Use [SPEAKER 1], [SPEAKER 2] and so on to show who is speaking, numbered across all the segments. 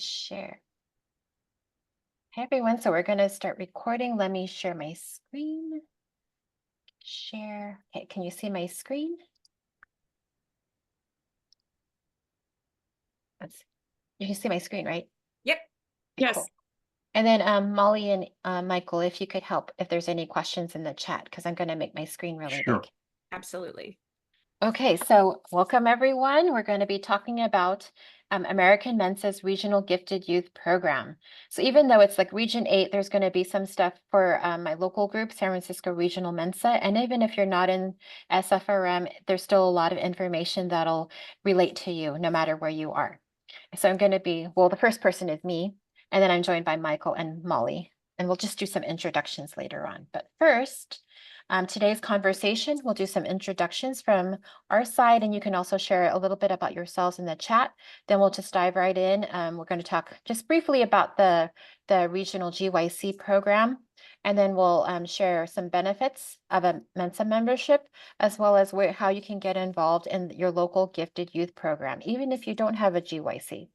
[SPEAKER 1] Share. Hey everyone, so we're going to start recording. Let me share my screen. Share. Okay, can you see my screen? You can see my screen, right?
[SPEAKER 2] Yep. Yes.
[SPEAKER 1] Cool. And then Molly and Michael, if you could help if there's any questions in the chat, because I'm going to make my screen really big.
[SPEAKER 3] Sure.
[SPEAKER 2] Absolutely.
[SPEAKER 1] Okay, so welcome everyone. We're going to be talking about American Mensa's Regional Gifted Youth Program. So even though it's like Region 8, there's going to be some stuff for my local group, San Francisco Regional Mensa. And even if you're not in SFRM, there's still a lot of information that'll relate to you no matter where you are. So I'm going to be, well, the first person is me, and then I'm joined by Michael and Molly. And we'll just do some introductions later on. But first, today's conversation, we'll do some introductions from our side, and you can also share a little bit about yourselves in the chat. Then we'll just dive right in. We're going to talk just briefly about the regional GYC program, and then we'll share some benefits of a Mensa membership, as well as how you can get involved in your local gifted youth program, even if you don't have a GYC.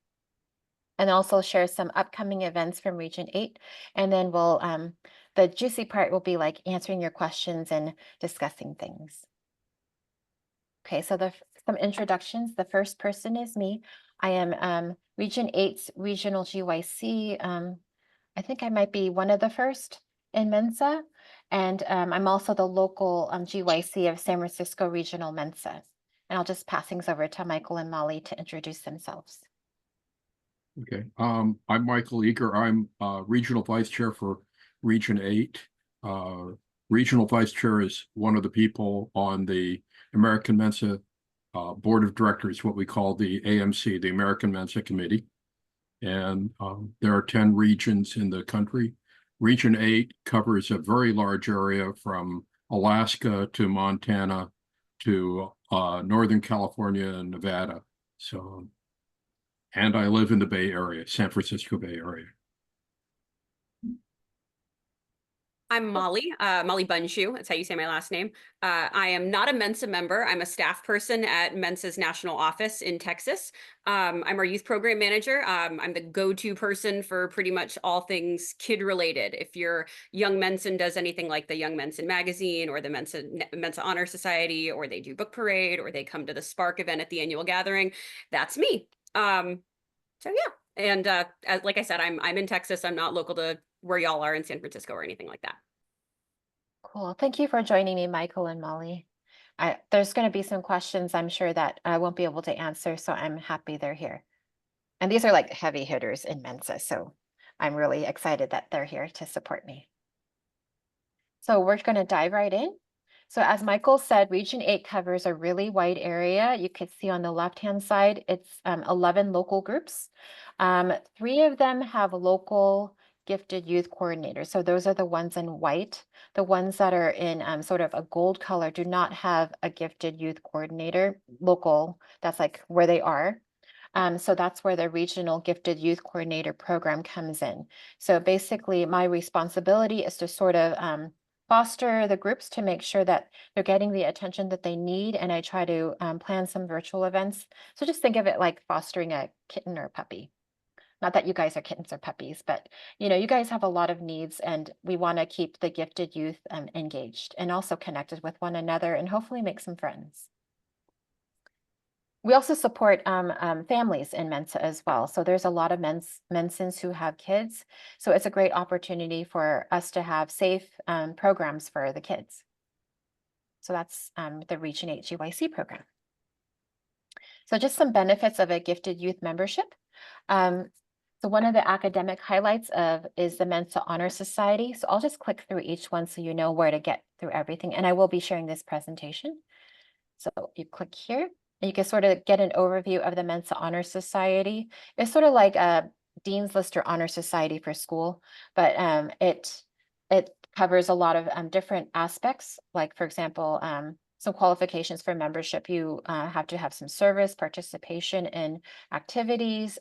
[SPEAKER 1] And also share some upcoming events from Region 8. And then we'll, the juicy part will be like answering your questions and discussing things. Okay, so some introductions. The first person is me. I am Region 8's regional GYC. I think I might be one of the first in Mensa. And I'm also the local GYC of San Francisco Regional Mensa. And I'll just pass things over to Michael and Molly to introduce themselves.
[SPEAKER 3] Okay. I'm Michael Eager. I'm Regional Vice Chair for Region 8. Regional Vice Chair is one of the people on the American Mensa Board of Directors, what we call the AMC, the American Mensa Committee. And there are 10 regions in the country. Region 8 covers a very large area from Alaska to Montana to Northern California and Nevada. So, and I live in the Bay Area, San Francisco Bay Area.
[SPEAKER 2] I'm Molly, Molly Bundschuh. That's how you say my last name. I am not a Mensa member. I'm a staff person at Mensa's national office in Texas. I'm our youth program manager. I'm the go-to person for pretty much all things kid related. If your young Mensa does anything like the Young Mensa magazine or the Mensa Honor Society, or they do book parade, or they come to the Spark event at the annual gathering, that's me. So yeah. And like I said, I'm in Texas. I'm not local to where y'all are in San Francisco or anything like that.
[SPEAKER 1] Cool. Thank you for joining me, Michael and Molly. There's going to be some questions I'm sure that I won't be able to answer, so I'm happy they're here. And these are like heavy hitters in Mensa, so I'm really excited that they're here to support me. So we're going to dive right in. So as Michael said, Region 8 covers a really wide area. You can see on the left-hand side, it's 11 local groups. 3 of them have local gifted youth coordinators. So those are the ones in white. The ones that are in sort of a gold color do not have a gifted youth coordinator local. That's like where they are. So that's where the regional gifted youth coordinator program comes in. So basically my responsibility is to sort of foster the groups to make sure that they're getting the attention that they need. And I try to plan some virtual events. So just think of it like fostering a kitten or a puppy. Not that you guys are kittens or puppies, but you guys have a lot of needs, and we want to keep the gifted youth engaged and also connected with one another and hopefully make some friends. We also support families in Mensa as well. So there's a lot of Mensans who have kids. So it's a great opportunity for us to have safe programs for the kids. So that's the Region 8 GYC program. So just some benefits of a gifted youth membership. So one of the academic highlights is the Mensa Honor Society. So I'll just click through each one so you know where to get through everything. And I will be sharing this presentation. So you click here. And you can sort of get an overview of the Mensa Honor Society. It's sort of like a Dean's List or Honor Society for school, but it covers a lot of different aspects. Like, for example, some qualifications for membership. You have to have some service, participation in activities,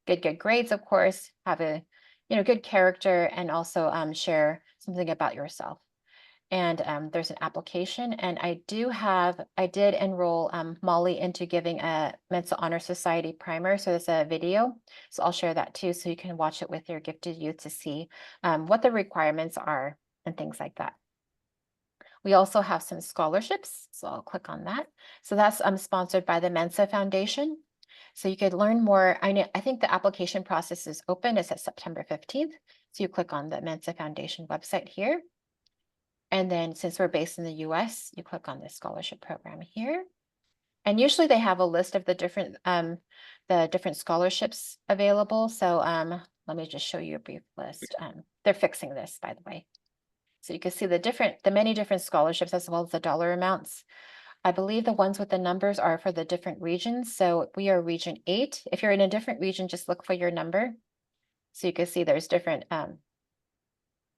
[SPEAKER 1] good grades, of course, have a good character, and also share something about yourself. And there's an application, and I did enroll Molly into giving a Mensa Honor Society primer. So there's a video. So I'll share that too, so you can watch it with your gifted youth to see what the requirements are and things like that. We also have some scholarships, so I'll click on that. So that's sponsored by the Mensa Foundation. So you could learn more. I think the application process is open. It's at September 15th. So you click on the Mensa Foundation website here. And then since we're based in the US, you click on the scholarship program here. And usually they have a list of the different scholarships available. So let me just show you a brief list. They're fixing this, by the way. So you can see the many different scholarships as well as the dollar amounts. I believe the ones with the numbers are for the different regions. So we are region 8. If you're in a different region, just look for your number. So you can see there's different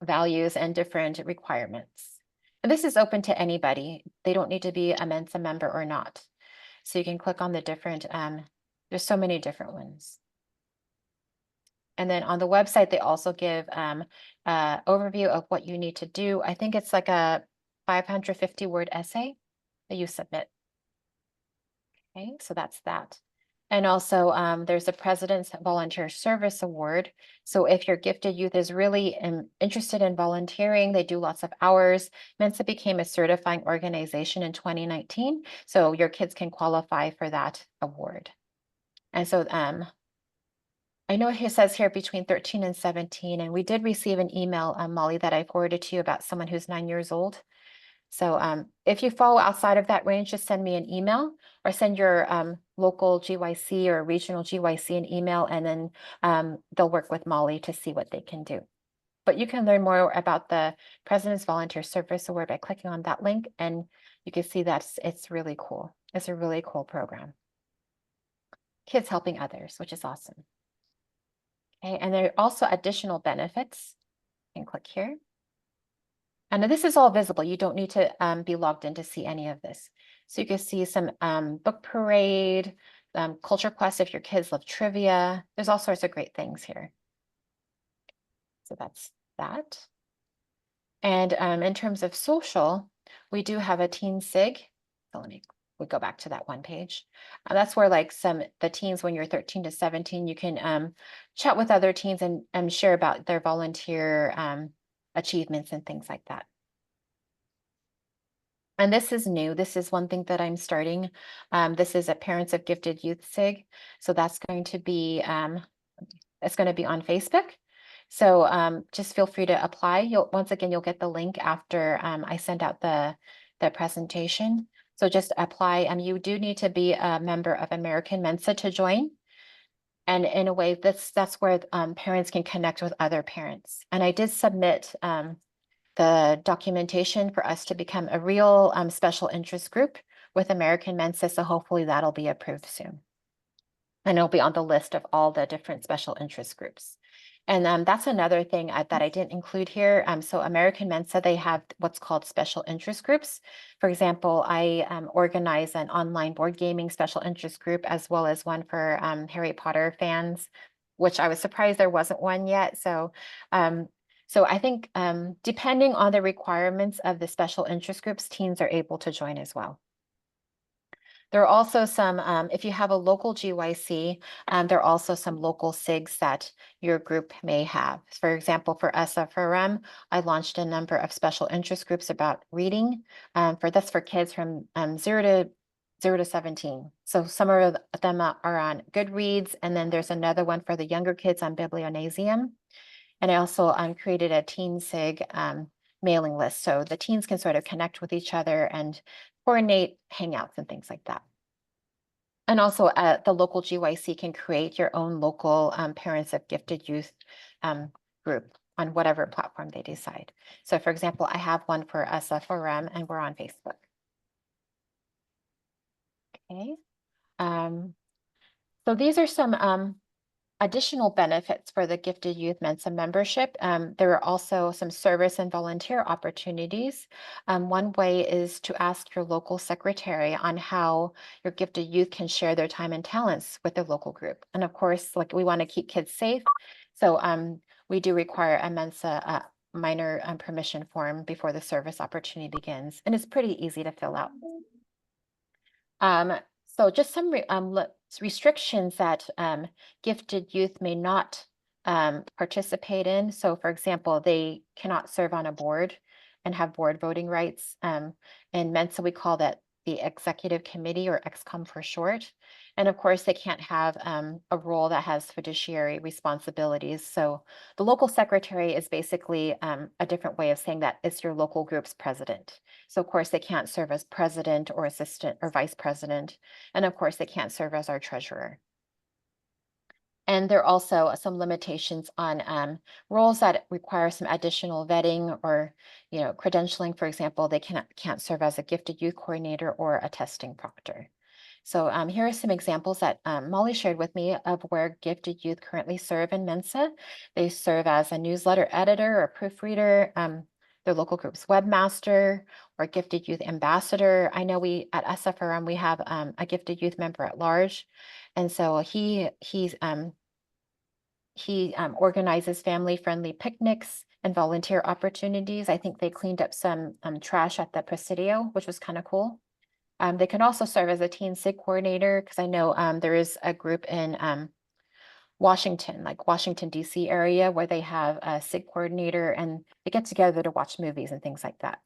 [SPEAKER 1] values and different requirements. And this is open to anybody. They don't need to be a Mensa member or not. So you can click on the different, there's so many different ones. And then on the website, they also give overview of what you need to do. I think it's like a 550-word essay that you submit. Okay, so that's that. And also there's a President's Volunteer Service Award. So if your gifted youth is really interested in volunteering, they do lots of hours. Mensa became a certifying organization in 2019. So your kids can qualify for that award. And so I know it says here between 13 and 17, and we did receive an email, Molly, that I forwarded to you about someone who's 9 years old. So if you fall outside of that range, just send me an email or send your local GYC or regional GYC an email, and then they'll work with Molly to see what they can do. But you can learn more about the President's Volunteer Service Award by clicking on that link, and you can see that it's really cool. It's a really cool program. Kids helping others, which is awesome. Okay, and there are also additional benefits. You can click here. And this is all visible. You don't need to be logged in to see any of this. So you can see some book parade, culture quest if your kids love trivia. There's all sorts of great things here. So that's that. And in terms of social, we do have a teen SIG. So we go back to that one page. That's where like the teens, when you're 13 to 17, you can chat with other teens and share about their volunteer achievements and things like that. And this is new. This is one thing that I'm starting. This is a Parents of Gifted Youth SIG. So that's going to be it's going to be on Facebook. So just feel free to apply. Once again, you'll get the link after I send out the presentation. So just apply. You do need to be a member of American Mensa to join. And in a way, that's where parents can connect with other parents. And I did submit the documentation for us to become a real special interest group with American Mensa. So hopefully that'll be approved soon. And it'll be on the list of all the different special interest groups. And that's another thing that I didn't include here. So American Mensa, they have what's called special interest groups. For example, I organize an online board gaming special interest group, as well as one for Harry Potter fans, which I was surprised there wasn't one yet. So I think depending on the requirements of the special interest groups, teens are able to join as well. There are also some, if you have a local GYC, there are also some local SIGs that your group may have. For example, for SFRM, I launched a number of special interest groups about reading. That's for kids from 0 to 17. So some of them are on Goodreads, and then there's another one for the younger kids on Biblionasium. And I also created a teen SIG mailing list, so the teens can sort of connect with each other and coordinate hangouts and things like that. And also the local GYC can create your own local Parents of Gifted Youth group on whatever platform they decide. So for example, I have one for SFRM and we're on Facebook. Okay. So these are some additional benefits for the Gifted Youth Mensa membership. There are also some service and volunteer opportunities. One way is to ask your local secretary on how your gifted youth can share their time and talents with their local group. And of course, like we want to keep kids safe. So we do require a Mensa minor permission form before the service opportunity begins, and it's pretty easy to fill out. So just some restrictions that gifted youth may not participate in. So for example, they cannot serve on a board and have board voting rights. In Mensa, we call that the executive committee, or EXCOM for short. And of course, they can't have a role that has fiduciary responsibilities. So the local secretary is basically a different way of saying that it's your local group's president. So of course, they can't serve as president or assistant or vice president. And of course, they can't serve as our treasurer. And there are also some limitations on roles that require some additional vetting or, credentialing. For example, they can't serve as a gifted youth coordinator or a testing proctor. So here are some examples that Molly shared with me of where gifted youth currently serve in Mensa. They serve as a newsletter editor or proofreader, their local group's webmaster, or gifted youth ambassador. I know we at SFRM, we have a gifted youth member at large. And so he organizes family-friendly picnics and volunteer opportunities. I think they cleaned up some trash at the Presidio, which was kind of cool. They can also serve as a teen SIG coordinator, because I know there is a group in Washington, like Washington, D.C. area, where they have a SIG coordinator and they get together to watch movies and things like that.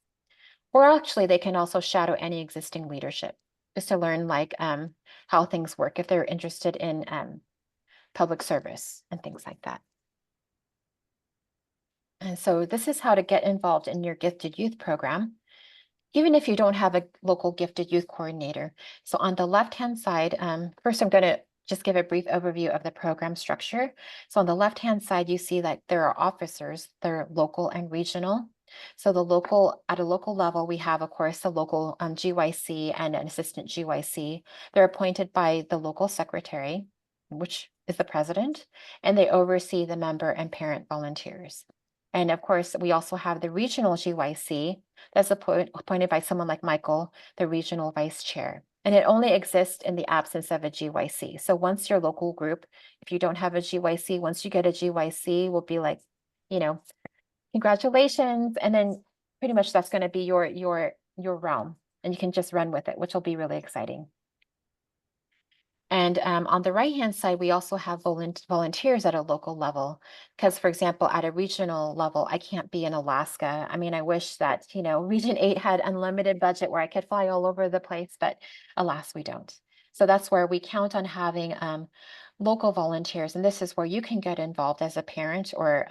[SPEAKER 1] Or actually, they can also shadow any existing leadership, just to learn like how things work if they're interested in public service and things like that. And so this is how to get involved in your gifted youth program, even if you don't have a local gifted youth coordinator. So on the left-hand side, first I'm going to just give a brief overview of the program structure. So on the left-hand side, you see that there are officers, they're local and regional. So at a local level, we have, of course, the local GYC and an assistant GYC. They're appointed by the local secretary, which is the president, and they oversee the member and parent volunteers. And of course, we also have the regional GYC that's appointed by someone like Michael, the regional vice chair. And it only exists in the absence of a GYC. So once your local group, if you don't have a GYC, once you get a GYC, we'll be like, congratulations. And then pretty much that's going to be your realm, and you can just run with it, which will be really exciting. And on the right-hand side, we also have volunteers at a local level, because, for example, at a regional level, I can't be in Alaska. I mean, I wish that, Region 8 had unlimited budget where I could fly all over the place, but alas, we don't. So that's where we count on having local volunteers. And this is where you can get involved as a parent or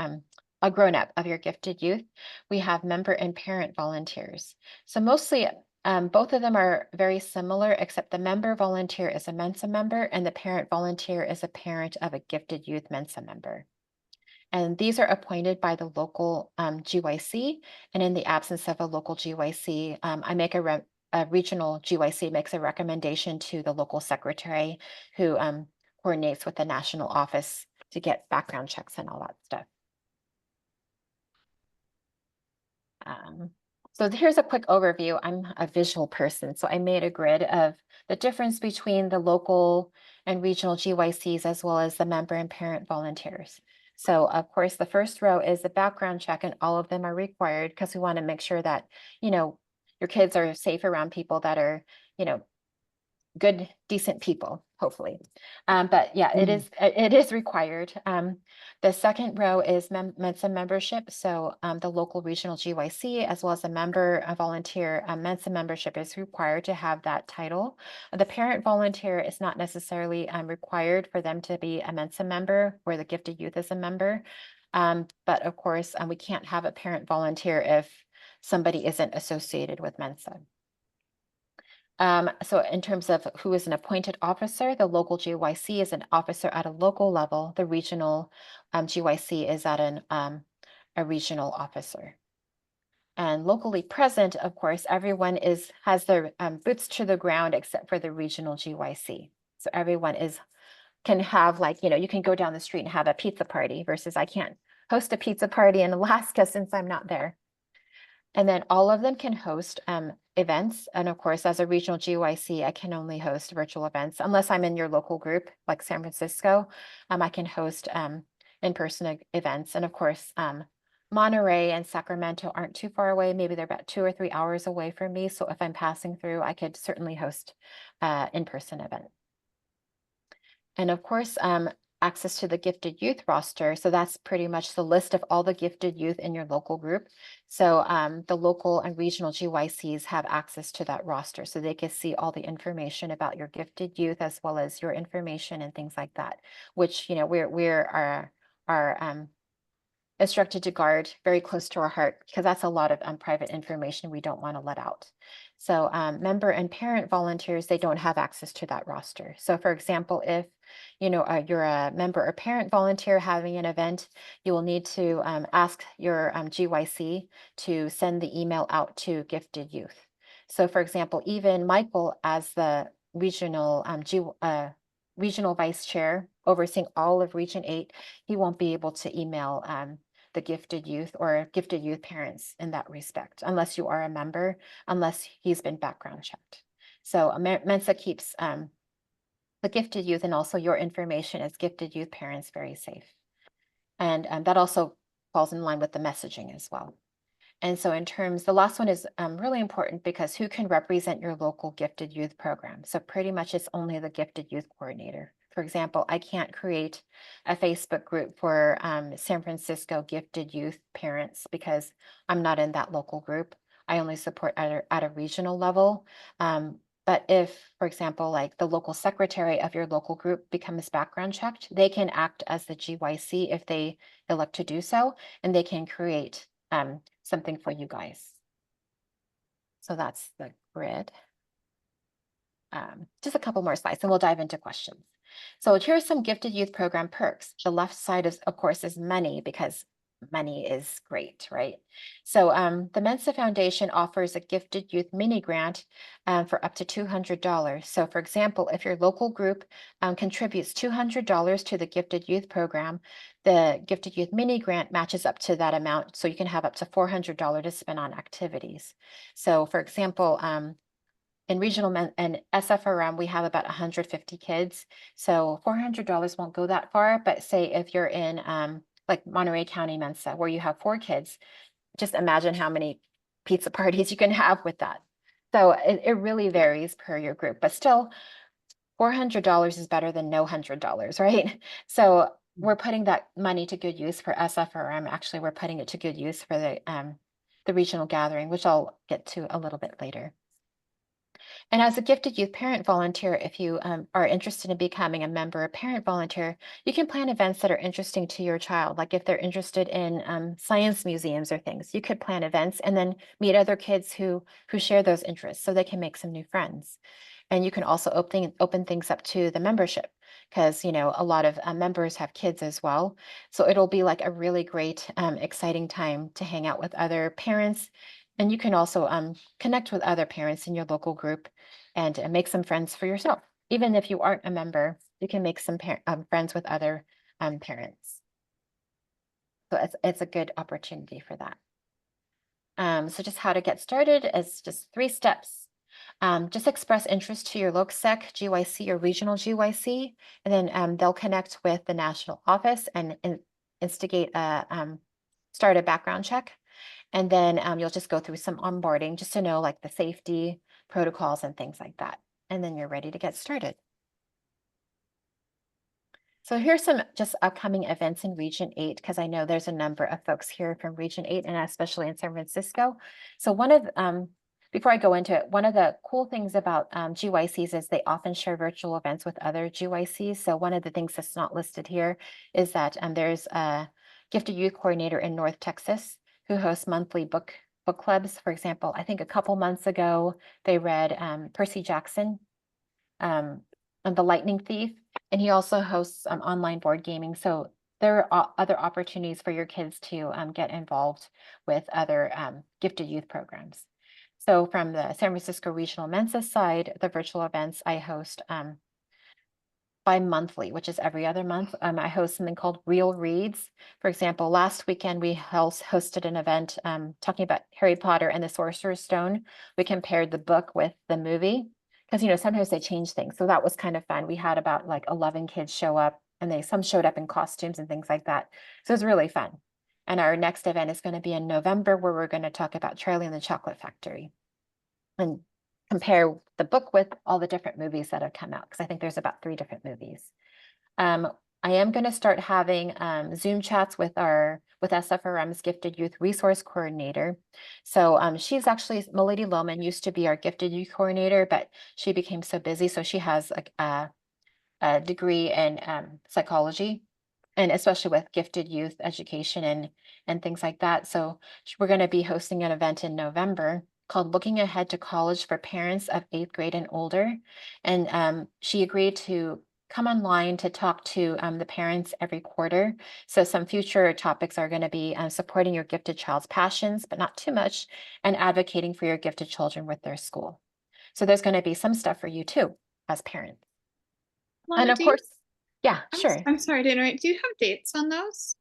[SPEAKER 1] a grown-up of your gifted youth. We have member and parent volunteers. So mostly both of them are very similar, except the member volunteer is a Mensa member and the parent volunteer is a parent of a gifted youth Mensa member. And these are appointed by the local GYC. And in the absence of a local GYC, a regional GYC makes a recommendation to the local secretary, who coordinates with the national office to get background checks and all that stuff. So here's a quick overview. I'm a visual person, so I made a grid of the difference between the local and regional GYCs, as well as the member and parent volunteers. So of course, the first row is the background check, and all of them are required because we want to make sure that, your kids are safe around people that are, good, decent people, hopefully. But yeah, it is required. The second row is Mensa membership. So the local regional GYC, as well as a volunteer Mensa membership, is required to have that title. The parent volunteer is not necessarily required for them to be a Mensa member, where the gifted youth is a member. But of course, we can't have a parent volunteer if somebody isn't associated with Mensa. So in terms of who is an appointed officer, the local GYC is an officer at a local level. The regional GYC is at a regional officer. And locally present, of course, everyone has their boots to the ground except for the regional GYC. So everyone can have, like, you can go down the street and have a pizza party, versus I can't host a pizza party in Alaska since I'm not there. And then all of them can host events. And of course, as a regional GYC, I can only host virtual events unless I'm in your local group, like San Francisco. I can host in-person events. And of course, Monterey and Sacramento aren't too far away. Maybe they're about 2 or 3 hours away from me. So if I'm passing through, I could certainly host in-person event. And of course, access to the gifted youth roster. So that's pretty much the list of all the gifted youth in your local group. So the local and regional GYCs have access to that roster, so they can see all the information about your gifted youth as well as your information and things like that, which, you know, we're instructed to guard very close to our heart, because that's a lot of private information we don't want to let out. So member and parent volunteers, they don't have access to that roster. So for example, if you're a member or parent volunteer having an event, you will need to ask your GYC to send the email out to gifted youth. So for example, even Michael, as the regional regional vice chair overseeing all of Region 8, he won't be able to email the gifted youth or gifted youth parents in that respect, unless you are a member, unless he's been background checked. So Mensa keeps the gifted youth and also your information as gifted youth parents very safe. And that also falls in line with the messaging as well. And so in terms, the last one is really important, because who can represent your local gifted youth program? So pretty much it's only the gifted youth coordinator. For example, I can't create a Facebook group for San Francisco gifted youth parents, because I'm not in that local group. I only support at a regional level. But if, for example, like the local secretary of your local group becomes background checked, they can act as the GYC if they elect to do so, and they can create something for you guys. So that's the grid. Just a couple more slides and we'll dive into questions. So here's some gifted youth program perks. The left side is, of course, is money, because money is great, right? So the Mensa Foundation offers a gifted youth mini grant for up to $200. So for example, if your local group contributes $200 to the gifted youth program, the gifted youth mini grant matches up to that amount. So you can have up to $400 to spend on activities. So for example, in regional and SFRM, we have about 150 kids. So $400 won't go that far, but say if you're in like Monterey County Mensa, where you have 4 kids, just imagine how many pizza parties you can have with that. So it really varies per your group, but still $400 is better than no $100, right? So we're putting that money to good use for SFRM. Actually, we're putting it to good use for the regional gathering, which I'll get to a little bit later. And as a gifted youth parent volunteer, if you are interested in becoming a member or parent volunteer, you can plan events that are interesting to your child. Like if they're interested in science museums or things, you could plan events and then meet other kids who share those interests, so they can make some new friends. And you can also open things up to the membership, because a lot of members have kids as well. So it'll be like a really great, exciting time to hang out with other parents. And you can also connect with other parents in your local group and make some friends for yourself. Even if you aren't a member, you can make some friends with other parents. So it's a good opportunity for that. So just how to get started is just 3 steps. Just express interest to your LoCSEC, GYC, or regional GYC, and then they'll connect with the national office and instigate start a background check. And then you'll just go through some onboarding just to know like the safety protocols and things like that. And then you're ready to get started. So here's some just upcoming events in Region 8, because I know there's a number of folks here from Region 8 and especially in San Francisco. So before I go into it, one of the cool things about GYCs is they often share virtual events with other GYCs. So one of the things that's not listed here is that there's a gifted youth coordinator in North Texas who hosts monthly book clubs. For example, I think a couple months ago, they read Percy Jackson and The Lightning Thief, and he also hosts online board gaming. So there are other opportunities for your kids to get involved with other gifted youth programs. So from the San Francisco Regional Mensa side, the virtual events I host bi-monthly, which is every other month. I host something called Real Reads. For example, last weekend we hosted an event talking about Harry Potter and the Sorcerer's Stone. We compared the book with the movie, because sometimes they change things. So that was kind of fun. We had about like 11 kids show up, and some showed up in costumes and things like that. So it was really fun. And our next event is going to be in November, where we're going to talk about Charlie and the Chocolate Factory and compare the book with all the different movies that have come out, because I think there's about 3 different movies. I am going to start having Zoom chats with SFRM's Gifted Youth Resource Coordinator. So she's actually, Milady Lohman used to be our Gifted Youth Coordinator, but she became so busy. So she has a degree in psychology, and especially with gifted youth education and things like that. So we're going to be hosting an event in November called Looking Ahead to College for Parents of 8th grade and older. And she agreed to come online to talk to the parents every quarter. So some future topics are going to be supporting your gifted child's passions, but not too much, and advocating for your gifted children with their school. So there's going to be some stuff for you too, as parents.
[SPEAKER 4] Lana,
[SPEAKER 1] And of course, yeah, sure.
[SPEAKER 4] I'm sorry to interrupt. Do you have dates on those?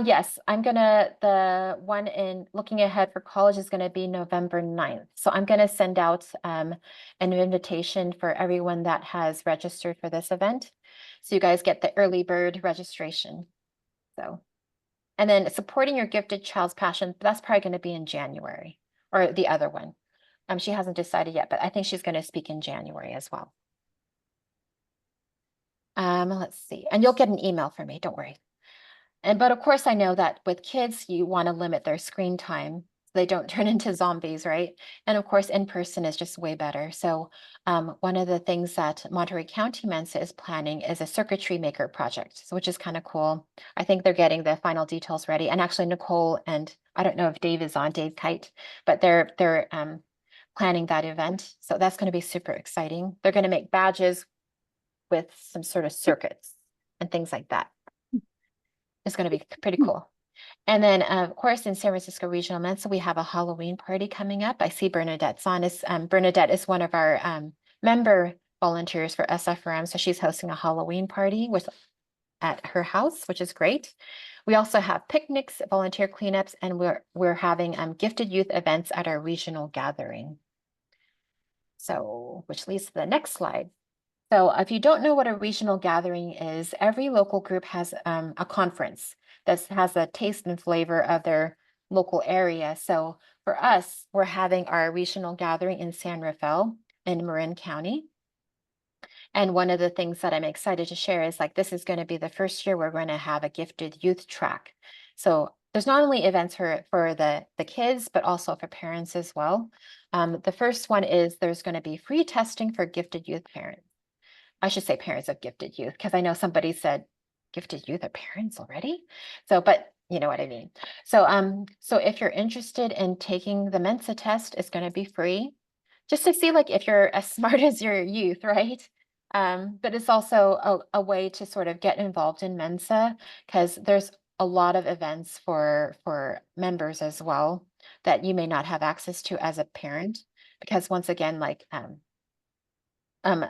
[SPEAKER 1] Yes, the one in Looking Ahead for College is gonna be November 9th. So I'm gonna send out an invitation for everyone that has registered for this event. So you guys get the early bird registration. So, and then supporting your gifted child's passion, that's probably gonna be in January, or the other one. She hasn't decided yet, but I think she's gonna speak in January as well. Let's see, and you'll get an email from me, don't worry. But of course, I know that with kids, you want to limit their screen time so they don't turn into zombies, right? And of course, in person is just way better. So one of the things that Monterey County Mensa is planning is a circuitry maker project, which is kind of cool. I think they're getting the final details ready. And actually, Nicole and I don't know if Dave is on, Dave Kite, but they're planning that event. So that's going to be super exciting. They're going to make badges with some sort of circuits and things like that. It's going to be pretty cool. And then, of course, in San Francisco Regional Mensa, we have a Halloween party coming up. I see Bernadette's on. Bernadette is one of our member volunteers for SFRM. So she's hosting a Halloween party at her house, which is great. We also have picnics, volunteer cleanups, and we're having gifted youth events at our regional gathering. So, which leads to the next slide. So if you don't know what a regional gathering is, every local group has a conference that has a taste and flavor of their local area. So for us, we're having our regional gathering in San Rafael in Marin County. And one of the things that I'm excited to share is like, this is going to be the first year we're going to have a gifted youth track. So there's not only events for the kids, but also for parents as well. The first one is there's going to be free testing for gifted youth parents. I should say parents of gifted youth, because I know somebody said gifted youth are parents already. So, but you know what I mean. So, so if you're interested in taking the Mensa test, it's going to be free, just to see like if you're as smart as your youth, right? But it's also a way to sort of get involved in Mensa, because there's a lot of events for members as well that you may not have access to as a parent, because once again, like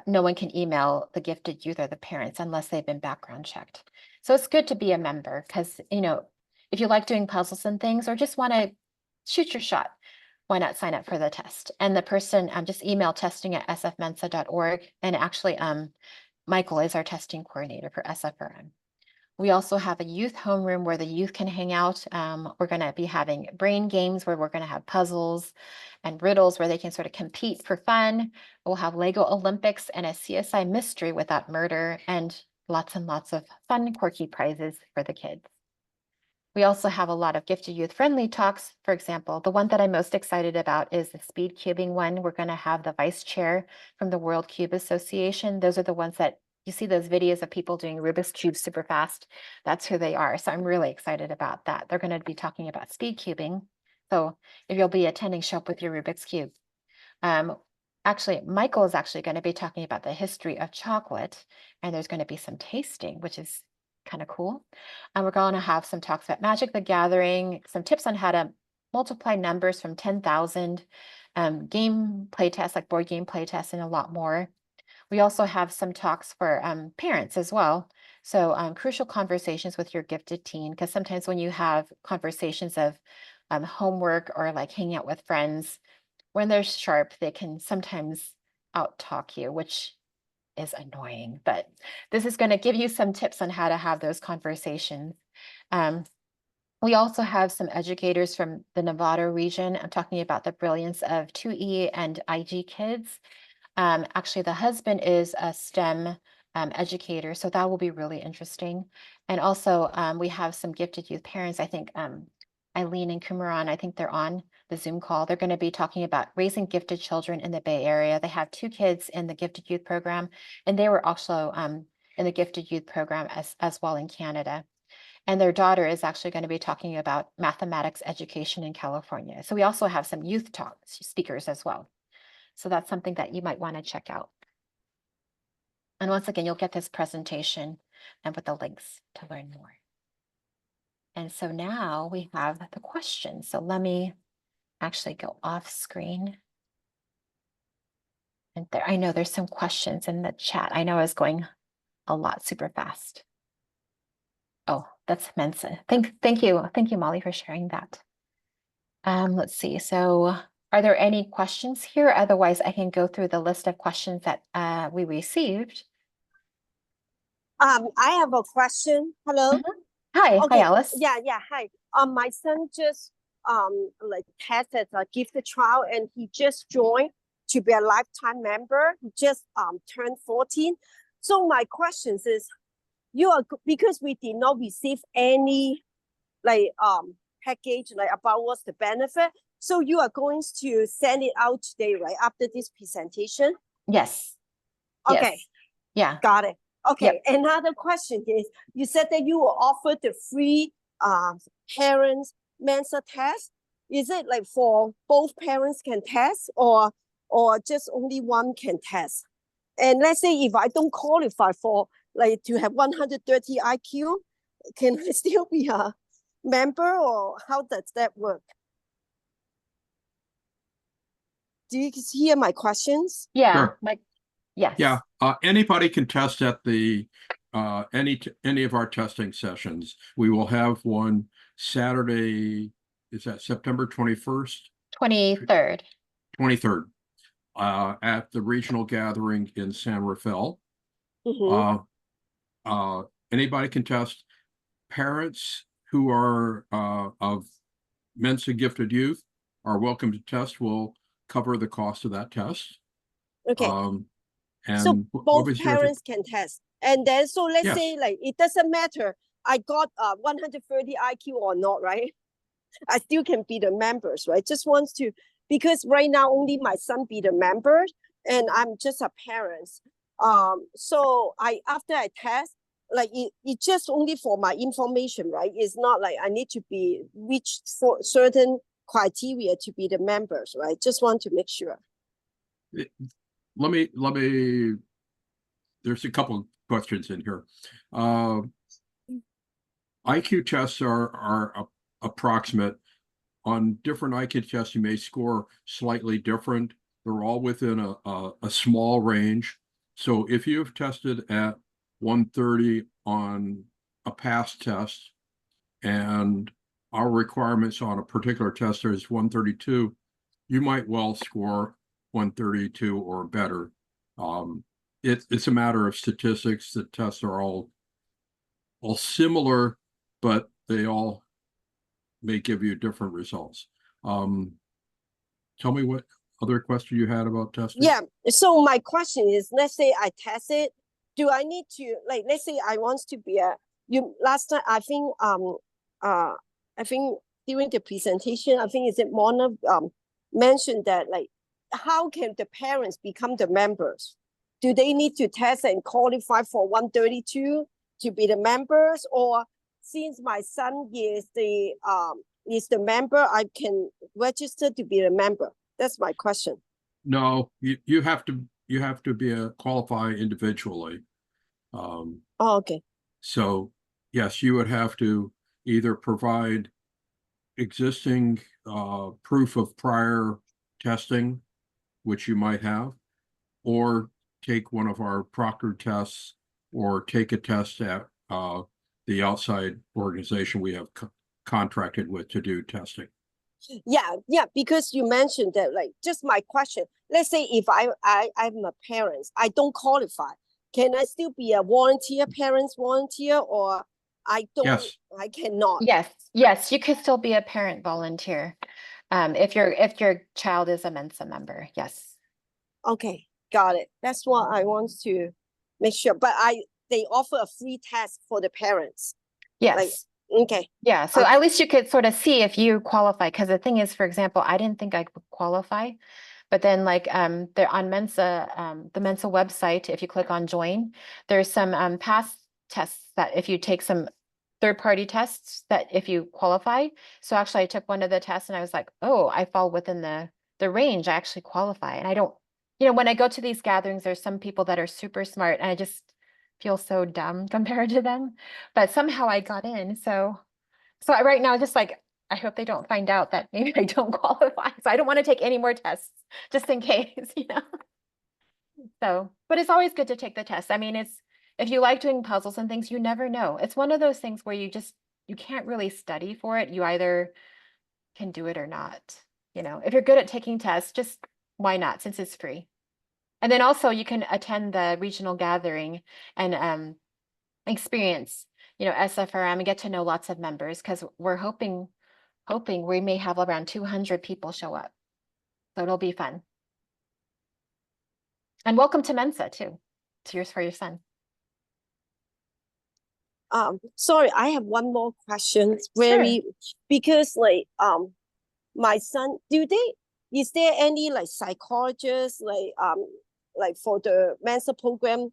[SPEAKER 1] no one can email the gifted youth or the parents unless they've been background checked. So it's good to be a member, because, you know, if you like doing puzzles and things or just want to shoot your shot, why not sign up for the test? And the person, just email testing@sfmensa.org. And actually, Michael is our testing coordinator for SFRM. We also have a youth homeroom where the youth can hang out. We're going to be having brain games where we're going to have puzzles and riddles where they can sort of compete for fun. We'll have Lego Olympics and a CSI mystery without murder, and lots of fun, quirky prizes for the kids. We also have a lot of gifted youth friendly talks. For example, the one that I'm most excited about is the speed cubing one. We're going to have the vice chair from the World Cube Association. Those are the ones that you see those videos of people doing Rubik's Cube super fast. That's who they are. So I'm really excited about that. They're going to be talking about speed cubing. So if you'll be attending, show up with your Rubik's Cube. Actually, Michael is actually going to be talking about the history of chocolate, and there's going to be some tasting, which is kind of cool. And we're going to have some talks about Magic the Gathering, some tips on how to multiply numbers from 10,000, game playtests, like board game playtests, and a lot more. We also have some talks for parents as well. So crucial conversations with your gifted teen, because sometimes when you have conversations of homework or like hanging out with friends, when they're sharp, they can sometimes out-talk you, which is annoying, but this is going to give you some tips on how to have those conversations. We also have some educators from the Nevada region. I'm talking about the brilliance of 2E and IG kids. Actually, the husband is a STEM educator, so that will be really interesting. And also, we have some gifted youth parents. I think Eileen and Kumaran, I think they're on the Zoom call. They're going to be talking about raising gifted children in the Bay Area. They have 2 kids in the gifted youth program, and they were also in the gifted youth program as well in Canada. And their daughter is actually going to be talking about mathematics education in California. So we also have some youth talk speakers as well. So that's something that you might want to check out. And once again, you'll get this presentation and with the links to learn more. And so now we have the questions. So let me actually go off screen. And there, I know there's some questions in the chat. I know I was going a lot super fast. Oh, that's Mensa. Thank you, Molly, for sharing that. Let's see. So are there any questions here? Otherwise, I can go through the list of questions that we received.
[SPEAKER 5] I have a question. Hello.
[SPEAKER 1] Hi,
[SPEAKER 5] Okay.
[SPEAKER 1] hi, Alice.
[SPEAKER 5] Yeah, hi. My son just like tested a gifted child, and he just joined to be a lifetime member. He just turned 14. So my question is, because we did not receive any like package like about what's the benefit. So you are going to send it out today, right? After this presentation?
[SPEAKER 1] Yes.
[SPEAKER 5] Okay.
[SPEAKER 1] Yes. Yeah.
[SPEAKER 5] Got it. Okay.
[SPEAKER 1] Yep.
[SPEAKER 5] Another question is, you said that you will offer the free parents Mensa test. Is it like for both parents can test, or just only one can test? And let's say if I don't qualify for like to have 130 IQ, can I still be a member, or how does that work? Do you hear my questions?
[SPEAKER 1] Yeah.
[SPEAKER 3] Sure.
[SPEAKER 1] Yes.
[SPEAKER 3] Yeah. Anybody can test at the any of our testing sessions. We will have one Saturday. Is that September 21st?
[SPEAKER 1] 23rd.
[SPEAKER 3] 23rd. At the regional gathering in San Rafael.
[SPEAKER 5] Mm-hmm.
[SPEAKER 3] Anybody can test. Parents who are of Mensa gifted youth are welcome to test. We'll cover the cost of that test.
[SPEAKER 5] Okay.
[SPEAKER 3] And
[SPEAKER 5] so both parents can test. And then, so let's say like, it doesn't matter, I got 130 IQ or not, right? I still can be the members, right? Just wants to, because right now only my son be the member and I'm just a parent. So after I test, like it just only for my information, right? It's not like I need to be reached for certain criteria to be the members, right? Just want to make sure.
[SPEAKER 3] Let me, there's a couple of questions in here. IQ tests are approximate. On different IQ tests, you may score slightly different. They're all within a small range. So if you've tested at 130 on a past test, and our requirements on a particular test is 132, you might well score 132 or better. It's a matter of statistics. The tests are all similar, but they all may give you different results. Tell me what other question you had about testing.
[SPEAKER 5] Yeah, so my question is, let's say I test it, do I need to, like, let's say I want to be last time I think during the presentation, I think is it Mona mentioned that, like, how can the parents become the members? Do they need to test and qualify for 132 to be the members, or since my son is the member, I can register to be a member? That's my question.
[SPEAKER 3] No, you have to be a qualify individually.
[SPEAKER 5] Oh, okay.
[SPEAKER 3] So yes, you would have to either provide existing proof of prior testing, which you might have, or take one of our proctored tests, or take a test at the outside organization we have contracted with to do testing.
[SPEAKER 5] Yeah, because you mentioned that, like, just my question, let's say if I'm a parent, I don't qualify, can I still be a volunteer, parents volunteer, or I don't,
[SPEAKER 3] Yes.
[SPEAKER 5] I cannot.
[SPEAKER 1] Yes, you could still be a parent volunteer. If your child is a Mensa member, yes.
[SPEAKER 5] Okay, got it. That's what I want to make sure. But they offer a free test for the parents.
[SPEAKER 1] Yes.
[SPEAKER 5] Okay.
[SPEAKER 1] Yeah, so
[SPEAKER 5] Okay.
[SPEAKER 1] at least you could sort of see if you qualify, because the thing is, for example, I didn't think I would qualify, but then like they're on Mensa, the Mensa website, if you click on join, there's some past tests that if you take some third-party tests that if you qualify. So actually I took one of the tests and I was like, oh, I fall within the range, I actually qualify. And I don't, when I go to these gatherings, there's some people that are super smart and I just feel so dumb compared to them. But somehow I got in. So right now, just like, I hope they don't find out that maybe I don't qualify. So I don't want to take any more tests just in case. So, but it's always good to take the test. I mean, if you like doing puzzles and things, you never know. It's one of those things where you can't really study for it. You either can do it or not. If you're good at taking tests, just why not, since it's free. And then also you can attend the regional gathering and experience, SFRM and get to know lots of members, because we're hoping we may have around 200 people show up. So it'll be fun. And welcome to Mensa too, for your son.
[SPEAKER 5] Sorry, I have one more question.
[SPEAKER 1] Sure.
[SPEAKER 5] Because my son, is there any like psychologist like for the Mensa program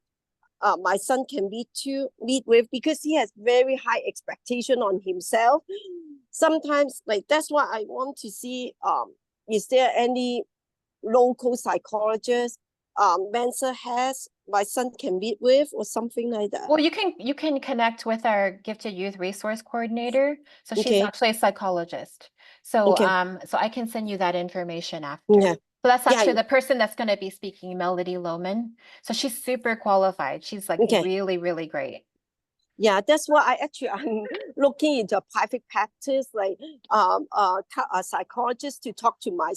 [SPEAKER 5] my son can meet with, because he has very high expectation on himself. Sometimes that's why I want to see is there any local psychologist Mensa has my son can meet with or something like that.
[SPEAKER 1] Well, you can connect with our gifted youth resource coordinator. So she's
[SPEAKER 5] Okay.
[SPEAKER 1] actually a psychologist. So
[SPEAKER 5] Okay.
[SPEAKER 1] so I can send you that information after.
[SPEAKER 5] Yeah.
[SPEAKER 1] So that's actually
[SPEAKER 5] Yeah.
[SPEAKER 1] the person that's going to be speaking, Melody Lohman. So she's super qualified. She's like
[SPEAKER 5] Okay.
[SPEAKER 1] really, really great.
[SPEAKER 5] Yeah, that's why I'm looking into a private practice, a psychologist to talk to my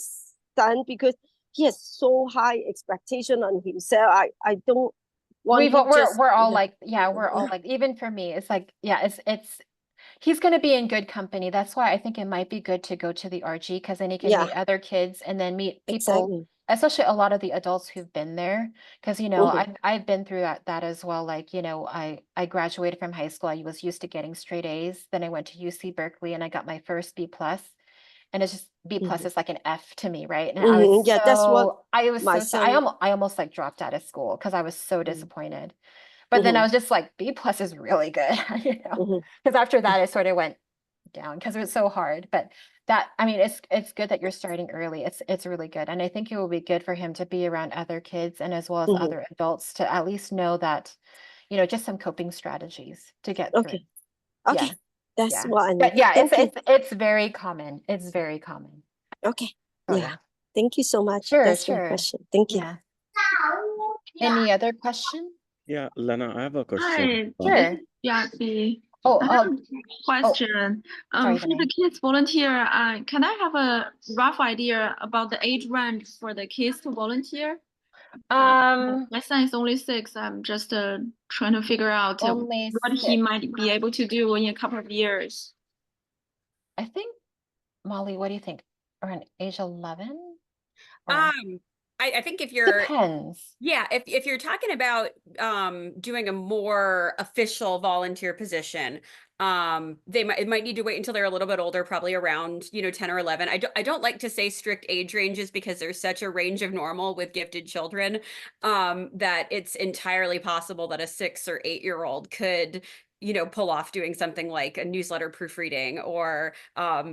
[SPEAKER 5] son, because he has so high expectation on himself. I don't want him
[SPEAKER 1] We're all like, yeah, we're all like, even for me, it's like, yeah, it's he's going to be in good company. That's why I think it might be good to go to the RG, because then he can meet other kids and then meet people,
[SPEAKER 5] exactly.
[SPEAKER 1] especially a lot of the adults who've been there. Because,
[SPEAKER 5] Mhm.
[SPEAKER 1] I've been through that as well. Like, I graduated from high school. I was used to getting straight A's. Then I went to UC Berkeley and I got my first B plus. And it's just B plus
[SPEAKER 5] Mhm.
[SPEAKER 1] is like an F to me, right? And
[SPEAKER 5] Mhm. Yeah, that's what
[SPEAKER 1] I was
[SPEAKER 5] my
[SPEAKER 1] so sad.
[SPEAKER 5] son.
[SPEAKER 1] I almost like dropped out of school because I was so
[SPEAKER 5] Mhm.
[SPEAKER 1] disappointed. But then I
[SPEAKER 5] Mhm.
[SPEAKER 1] was just like, B plus is really good,
[SPEAKER 5] Mhm.
[SPEAKER 1] because after that, it sort of went down because it was so hard. But I mean, it's good that you're starting early. It's really good. And I think it will be good for him to be around other kids and as well as
[SPEAKER 5] Mhm.
[SPEAKER 1] other adults to at least know that, just some coping strategies to get through.
[SPEAKER 5] Okay. Okay.
[SPEAKER 1] Yeah.
[SPEAKER 5] That's
[SPEAKER 1] Yeah.
[SPEAKER 5] what I need.
[SPEAKER 1] But yeah,
[SPEAKER 5] Thank you.
[SPEAKER 1] it's very common. It's very common.
[SPEAKER 5] Okay.
[SPEAKER 1] Oh
[SPEAKER 5] Yeah.
[SPEAKER 1] yeah.
[SPEAKER 5] Thank you so much.
[SPEAKER 1] Sure,
[SPEAKER 5] That's my
[SPEAKER 1] sure.
[SPEAKER 5] question. Thank you.
[SPEAKER 1] Yeah. Any other question?
[SPEAKER 6] Yeah, Lana, I have a question.
[SPEAKER 7] Hi,
[SPEAKER 1] Sure.
[SPEAKER 7] this is GYC.
[SPEAKER 1] Oh,
[SPEAKER 7] I have a question.
[SPEAKER 1] sorry,
[SPEAKER 7] For the kids volunteer, can I have a rough idea about the age range for the kids to volunteer? My son is only 6. I'm just trying to figure out
[SPEAKER 1] only
[SPEAKER 7] what he
[SPEAKER 1] 6.
[SPEAKER 7] might be able to do in a couple of years.
[SPEAKER 1] I think, Molly, what do you think? Around age 11?
[SPEAKER 2] I think if you're
[SPEAKER 1] Depends.
[SPEAKER 2] Yeah, if you're talking about doing a more official volunteer position, it might need to wait until they're a little bit older, probably around 10 or 11. I don't like to say strict age ranges because there's such a range of normal with gifted children, that it's entirely possible that a 6 or 8-year-old could pull off doing something like a newsletter proofreading or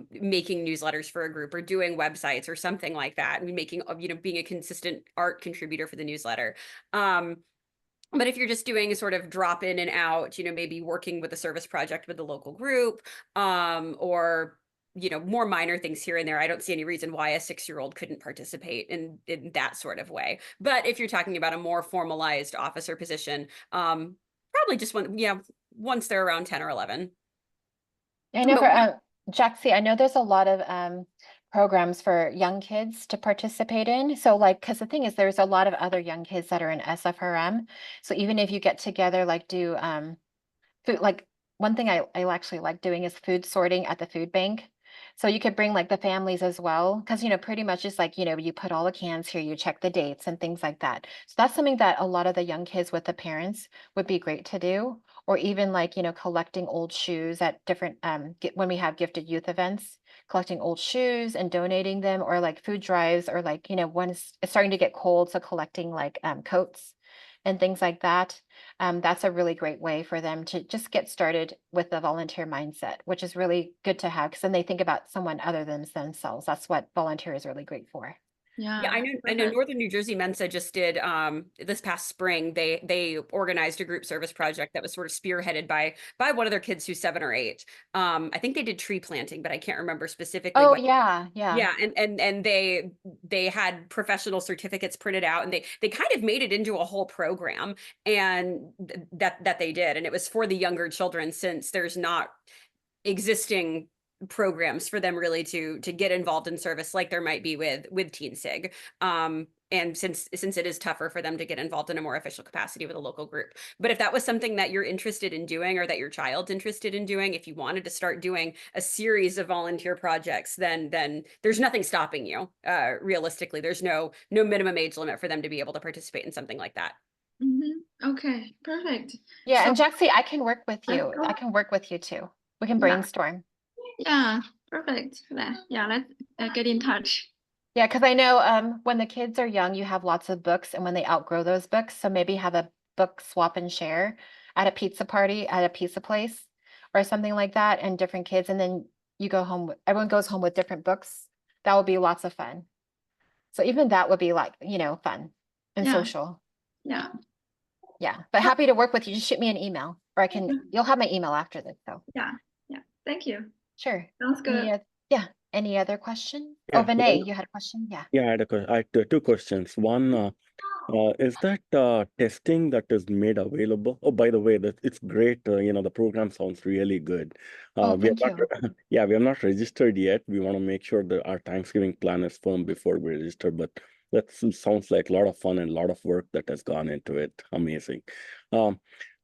[SPEAKER 2] making newsletters for a group or doing websites or something like that, and making being a consistent art contributor for the newsletter. But if you're just doing a sort of drop in and out, maybe working with a service project with the local group, or more minor things here and there, I don't see any reason why a 6-year-old couldn't participate in that sort of way. But if you're talking about a more formalized officer position, probably just once they're around 10 or 11.
[SPEAKER 1] I know
[SPEAKER 2] But
[SPEAKER 1] for Jaxie, I know there's a lot of programs for young kids to participate in. So like, because the thing is, there's a lot of other young kids that are in SFRM. So even if you get together, like do food, like one thing I actually like doing is food sorting at the food bank. So you could bring like the families as well, because pretty much it's like, you put all the cans here, you check the dates and things like that. So that's something that a lot of the young kids with the parents would be great to do. Or even like, collecting old shoes at different when we have gifted youth events, collecting old shoes and donating them, or like food drives, or like, when it's starting to get cold, so collecting like coats and things like that. That's a really great way for them to just get started with the volunteer mindset, which is really good to have, because then they think about someone other than themselves. That's what volunteer is really great for.
[SPEAKER 2] Yeah, I know Northern New Jersey Mensa just did this past spring. They organized a group service project that was sort of spearheaded by one of their kids who's 7 or 8. I think they did tree planting, but I can't remember specifically.
[SPEAKER 1] Oh,
[SPEAKER 2] what.
[SPEAKER 1] yeah.
[SPEAKER 2] Yeah, and they had professional certificates printed out, and they kind of made it into a whole program, and that they did, and it was for the younger children, since there's not existing programs for them really to get involved in service like there might be with Teen Sig. And since it is tougher for them to get involved in a more official capacity with a local group. But if that was something that you're interested in doing, or that your child's interested in doing, if you wanted to start doing a series of volunteer projects, then there's nothing stopping you. Realistically, there's no minimum age limit for them to be able to participate in something like that.
[SPEAKER 7] Okay, perfect.
[SPEAKER 1] Yeah,
[SPEAKER 7] So-
[SPEAKER 1] and Jaxie, I can work with you.
[SPEAKER 7] go.
[SPEAKER 1] I can work with you too. We can
[SPEAKER 7] Yeah.
[SPEAKER 1] brainstorm.
[SPEAKER 7] Yeah, perfect. Yeah, let's get in touch.
[SPEAKER 1] Yeah, because I know when the kids are young, you have lots of books, and when they outgrow those books, so maybe have a book swap and share at a pizza party at a pizza place or something like that, and different kids, and then you go home, everyone goes home with different books. That would be lots of fun. So even that would be like, fun and
[SPEAKER 7] Yeah.
[SPEAKER 1] social.
[SPEAKER 7] Yeah.
[SPEAKER 1] Yeah, but happy to work with you. Just shoot me an email, or you'll have my email after this, so.
[SPEAKER 7] Yeah. Thank you.
[SPEAKER 1] Sure.
[SPEAKER 7] Sounds good.
[SPEAKER 1] Any other question?
[SPEAKER 6] Yeah,
[SPEAKER 1] Oh, Vinay, you had a question? Yeah.
[SPEAKER 6] Yeah, I had two questions. One, is that testing that is made available? Oh, by the way, it's great. The program sounds really good.
[SPEAKER 1] Oh,
[SPEAKER 6] We
[SPEAKER 1] thank
[SPEAKER 6] have not, yeah, we have not registered yet. We want to make sure that our Thanksgiving plan is firm before we register. But that sounds like a lot of fun and a lot of work that has gone into it. Amazing.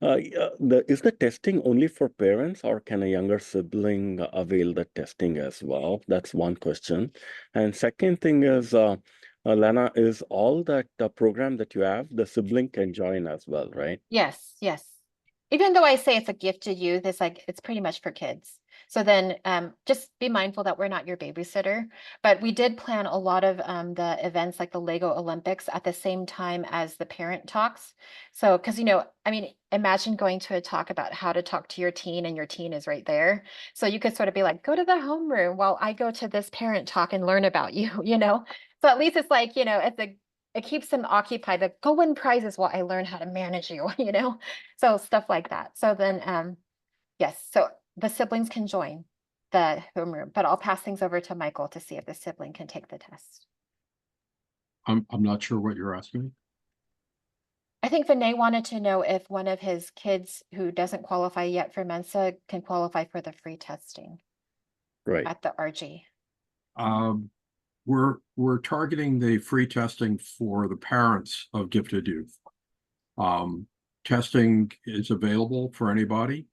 [SPEAKER 6] Is the testing only for parents, or can a younger sibling avail the testing as well? That's one question. And second thing is, Lana, is all that program that you have, the sibling can join as well, right?
[SPEAKER 1] Yes, yes. Even though I say it's a gifted youth, it's pretty much for kids. So then just be mindful that we're not your babysitter. But we did plan a lot of the events like the Lego Olympics at the same time as the parent talks. So, because, imagine going to a talk about how to talk to your teen, and your teen is right there. So you could sort of be like, go to the homeroom while I go to this parent talk and learn about you, So at least it's like, it keeps them occupied. The go win prizes while I learn how to manage you, So stuff like that. So then, yes, so the siblings can join the homeroom, but I'll pass things over to Michael to see if the sibling can take the test.
[SPEAKER 3] I'm not sure what you're asking.
[SPEAKER 1] I think Vinay wanted to know if one of his kids who doesn't qualify yet for Mensa can qualify for the free testing
[SPEAKER 6] Right.
[SPEAKER 1] at the RG.
[SPEAKER 3] We're targeting the free testing for the parents of gifted youth. Testing is available for anybody,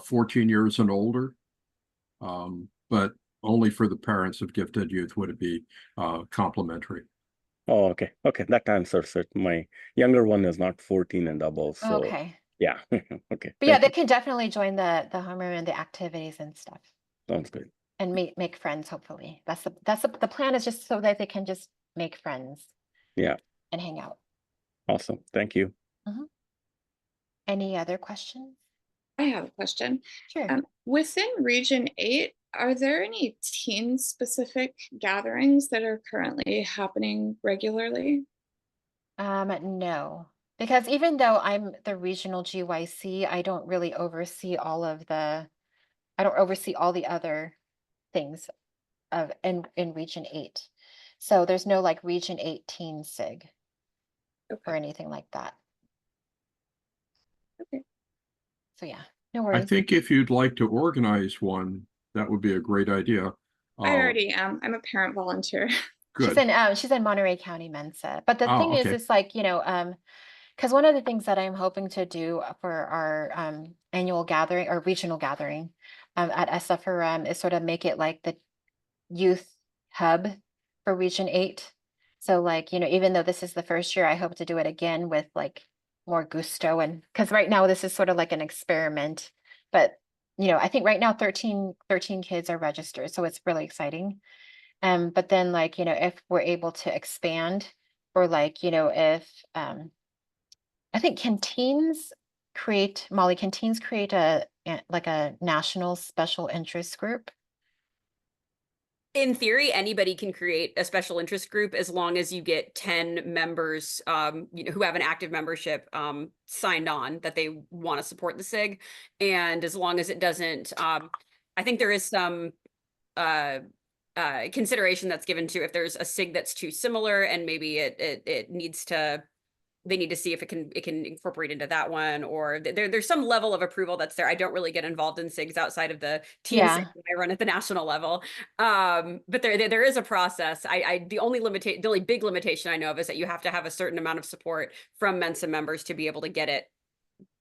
[SPEAKER 3] 14 years and older, but only for the parents of gifted youth would it be complimentary.
[SPEAKER 6] Oh, okay. Okay, that answers it. My younger one is not 14 and above, so
[SPEAKER 1] Okay.
[SPEAKER 6] yeah. Okay.
[SPEAKER 1] But yeah,
[SPEAKER 6] thank
[SPEAKER 1] they
[SPEAKER 6] you.
[SPEAKER 1] can definitely join the homeroom and the activities and stuff.
[SPEAKER 6] Sounds good.
[SPEAKER 1] And make friends, hopefully. The plan is just so that they can just make friends.
[SPEAKER 6] Yeah.
[SPEAKER 1] And hang out.
[SPEAKER 6] Awesome. Thank you.
[SPEAKER 1] Any other questions?
[SPEAKER 4] I have a question.
[SPEAKER 1] Sure.
[SPEAKER 4] Within Region 8, are there any teen-specific gatherings that are currently happening regularly?
[SPEAKER 1] No, because even though I'm the regional GYC, I don't really oversee all the other things in Region 8. So there's no like Region 8 Teen SIG or anything like that.
[SPEAKER 4] Okay.
[SPEAKER 1] So yeah, no
[SPEAKER 3] I
[SPEAKER 1] worries.
[SPEAKER 3] think if you'd like to organize one, that would be a great idea.
[SPEAKER 4] I already am. I'm a parent volunteer.
[SPEAKER 3] Good.
[SPEAKER 1] She's in Monterey County Mensa. But the thing is,
[SPEAKER 3] okay.
[SPEAKER 1] it's like, Because one of the things that I'm hoping to do for our annual gathering or regional gathering at SFRM is sort of make it like the youth hub for Region 8. So like, you know, even though this is the first year, I hope to do it again with like more gusto, and because right now this is sort of like an experiment. But you know, I think right now 13 kids are registered, so it's really exciting. But then like, you know, if we're able to expand, or like, you know, if I think Molly, can teens create like a national special interest group?
[SPEAKER 2] In theory, anybody can create a special interest group as long as you get 10 members, you know, who have an active membership signed on that they want to support the SIG. And as long as it doesn't, I think there is some consideration that's given to if there's a SIG that's too similar and maybe it needs to, they need to see if it can incorporate into that one, or there's some level of approval that's there. I don't really get involved in SIGs outside of the teen
[SPEAKER 1] Yeah.
[SPEAKER 2] SIG that I run at the national level. But there is a process. The only big limitation I know of is that you have to have a certain amount of support from Mensa members to be able to get it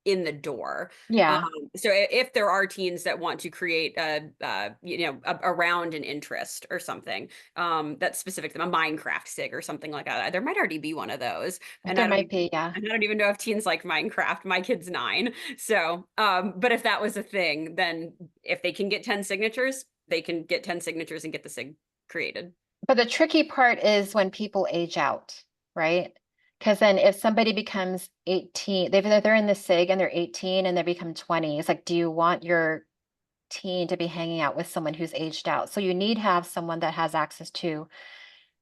[SPEAKER 2] in the door.
[SPEAKER 1] Yeah.
[SPEAKER 2] So if there are teens that want to create you know, around an interest or something that's specific to a Minecraft SIG or something like that, there might already be one of those. And
[SPEAKER 1] There might be, yeah.
[SPEAKER 2] I don't even know if teens like Minecraft. My kid's 9. So, but if that was a thing, then if they can get 10 signatures, they can get 10 signatures and get the SIG created.
[SPEAKER 1] But the tricky part is when people age out, right? Because then if somebody becomes 18, they're in the SIG and they're 18 and they become 20, it's like, do you want your teen to be hanging out with someone who's aged out? So you need to have someone that has access to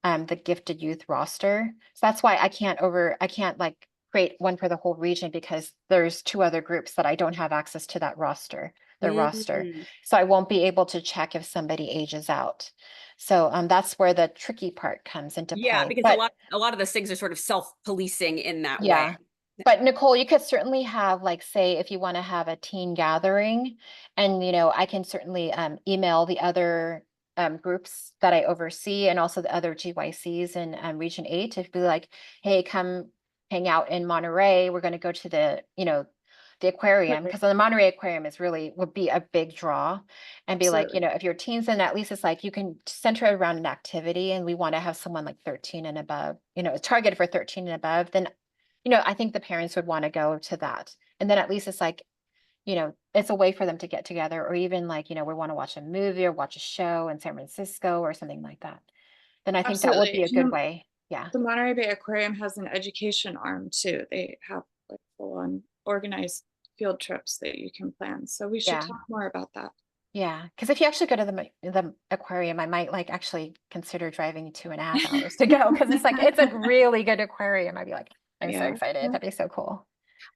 [SPEAKER 1] the gifted youth roster. So that's why I can't like create one for the whole region, because there's 2 other groups that I don't have access to that roster, their roster.
[SPEAKER 2] Mm.
[SPEAKER 1] So I won't be able to check if somebody ages out. So that's where the tricky part comes into
[SPEAKER 2] Yeah,
[SPEAKER 1] play.
[SPEAKER 2] because
[SPEAKER 1] But
[SPEAKER 2] a lot of the SIGs are sort of self-policing in that way.
[SPEAKER 1] yeah. But Nicole, you could certainly have, like, say, if you want to have a teen gathering, and you know, I can certainly email the other groups that I oversee, and also the other GYCs in Region 8, to be like, hey, come hang out in Monterey. We're going to go to the, you know, the aquarium, because the Monterey Aquarium would be a big draw, and be like, you know, if your teen's in, at least it's like you can center it around an activity, and we want to have someone like 13 and above, you know, targeted for 13 and above, then you know, I think the parents would want to go to that. And then at least it's like, you know, it's a way for them to get together, or even like, you know, we want to watch a movie or watch a show in San Francisco or something like that. Then I think that would be a good way. Yeah.
[SPEAKER 4] The Monterey Bay Aquarium has an education arm too. They have like full-on organized field trips that you can plan. So we should talk more about that.
[SPEAKER 1] Yeah, because if you actually go to the aquarium, I might like actually consider driving 2.5 hours to go, because it's like it's a really good aquarium. I'd be like, I'm so excited. That'd be so cool.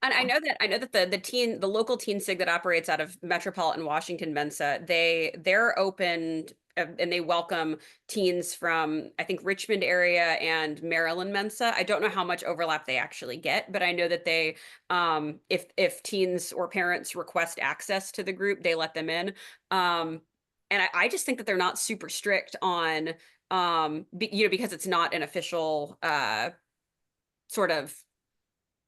[SPEAKER 2] And I know that the local teen SIG that operates out of Metropolitan Washington, Mensa, they're open and they welcome teens from, I think, Richmond area and Maryland Mensa. I don't know how much overlap they actually get, but I know that they, if teens or parents request access to the group, they let them in. And I just think that they're not super strict on, you know, because it's not an official sort of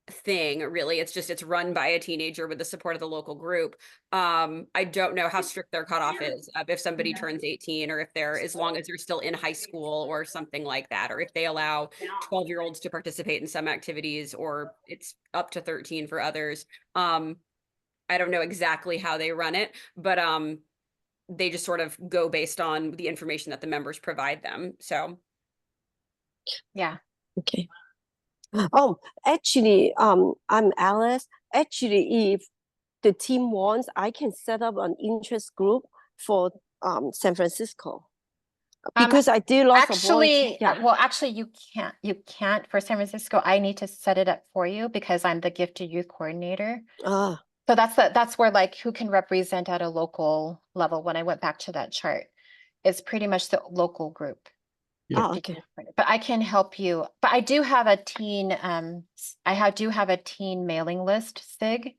[SPEAKER 2] thing, really. It's run by a teenager with the support of the local group. I don't know how strict their cutoff is, if somebody turns 18, or if they're, as long as they're still in high school or something like that, or if they allow 12-year-olds to participate in some activities, or it's up to 13 for others. I don't know exactly how they run it, but they just sort of go based on the information that the members provide them. So
[SPEAKER 1] yeah.
[SPEAKER 5] Okay. Oh, actually, I'm Alice. Actually, if the team wants, I can set up an interest group for San Francisco, because I do lots of volunteer.
[SPEAKER 1] Well, actually, you can't for San Francisco. I need to set it up for you, because I'm the gifted youth coordinator. So that's where, like, who can represent at a local level. When I went back to that chart, it's pretty much the local group.
[SPEAKER 3] Yeah.
[SPEAKER 5] Okay.
[SPEAKER 1] But I can help you. But I do have a teen, do have a teen mailing list SIG.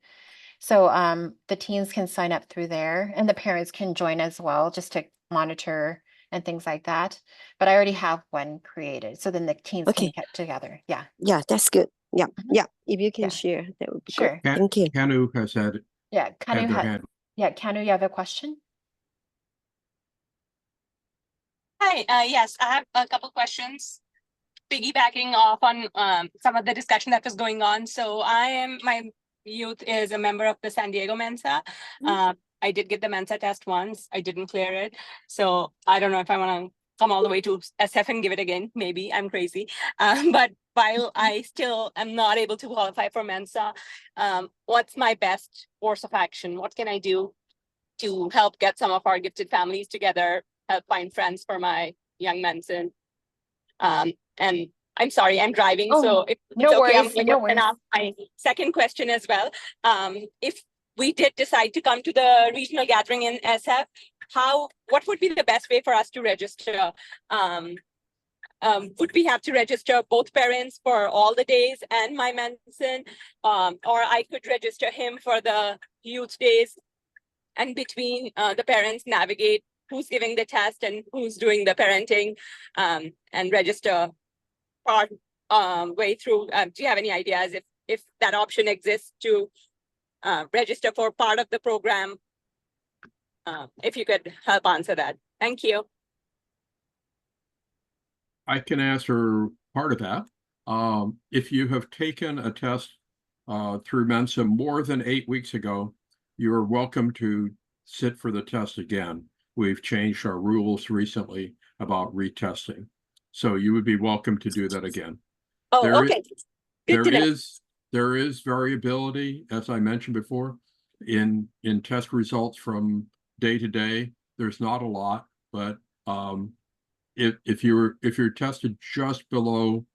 [SPEAKER 1] So the teens can sign up through there, and the parents can join as well, just to monitor and things like that. But I already have one created, so then the teens can get together. Yeah.
[SPEAKER 5] Yeah, that's good. Yeah,
[SPEAKER 1] Mhm.
[SPEAKER 5] yeah. If you can
[SPEAKER 1] Yeah.
[SPEAKER 5] share, that would be
[SPEAKER 1] Sure.
[SPEAKER 5] good. Thank you.
[SPEAKER 3] Kanu has had
[SPEAKER 1] Yeah, Kanu
[SPEAKER 3] their
[SPEAKER 1] had,
[SPEAKER 3] hand.
[SPEAKER 1] yeah, Kanu, you have a question?
[SPEAKER 8] Hi, yes, I have a couple questions piggybacking off on some of the discussion that was going on. So my youth is a member of the San Diego Mensa. I did get the Mensa test once. I didn't clear it. So I don't know if I want to come all the way to SF and give it again. Maybe I'm crazy. But while I still am not able to qualify for Mensa, what's my best course of action? What can I do to help get some of our gifted families together, help find friends for my young Mensa? And I'm sorry, I'm driving, so if
[SPEAKER 1] no
[SPEAKER 8] it's okay, I'm
[SPEAKER 1] worries,
[SPEAKER 8] going
[SPEAKER 1] no
[SPEAKER 8] to
[SPEAKER 1] worries.
[SPEAKER 8] ask my second question as well. If we did decide to come to the regional gathering in SF, what would be the best way for us to register? Would we have to register both parents for all the days and my Mensa, or I could register him for the youth days, and between the parents navigate who's giving the test and who's doing the parenting, and register part way through? Do you have any ideas if that option exists to register for part of the program? If you could help answer that. Thank you.
[SPEAKER 3] I can answer part of that. If you have taken a test through Mensa more than 8 weeks ago, you are welcome to sit for the test again. We've changed our rules recently about retesting. So you would be welcome to do that again.
[SPEAKER 8] Oh, okay. Good to know.
[SPEAKER 3] There is variability, as I mentioned before, in test results from day to day. There's not a lot, but if you're tested just below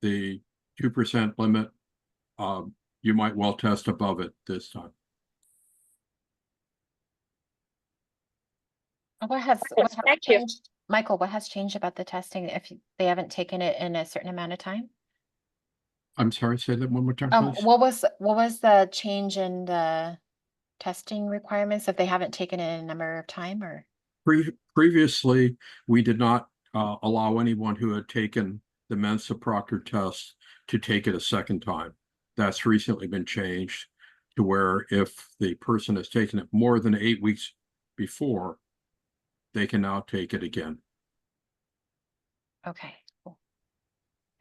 [SPEAKER 3] the 2% limit, you might well test above it this time.
[SPEAKER 1] What has
[SPEAKER 8] Thank you.
[SPEAKER 1] changed, Michael? What has changed about the testing if they haven't taken it in a certain amount of time?
[SPEAKER 3] I'm sorry, say that one more time, please.
[SPEAKER 1] What was the change in the testing requirements if they haven't taken it in a number of time, or?
[SPEAKER 3] Previously, we did not allow anyone who had taken the Mensa proctor test to take it a second time. That's recently been changed to where if the person has taken it more than 8 weeks before, they can now take it again.
[SPEAKER 1] Okay, cool.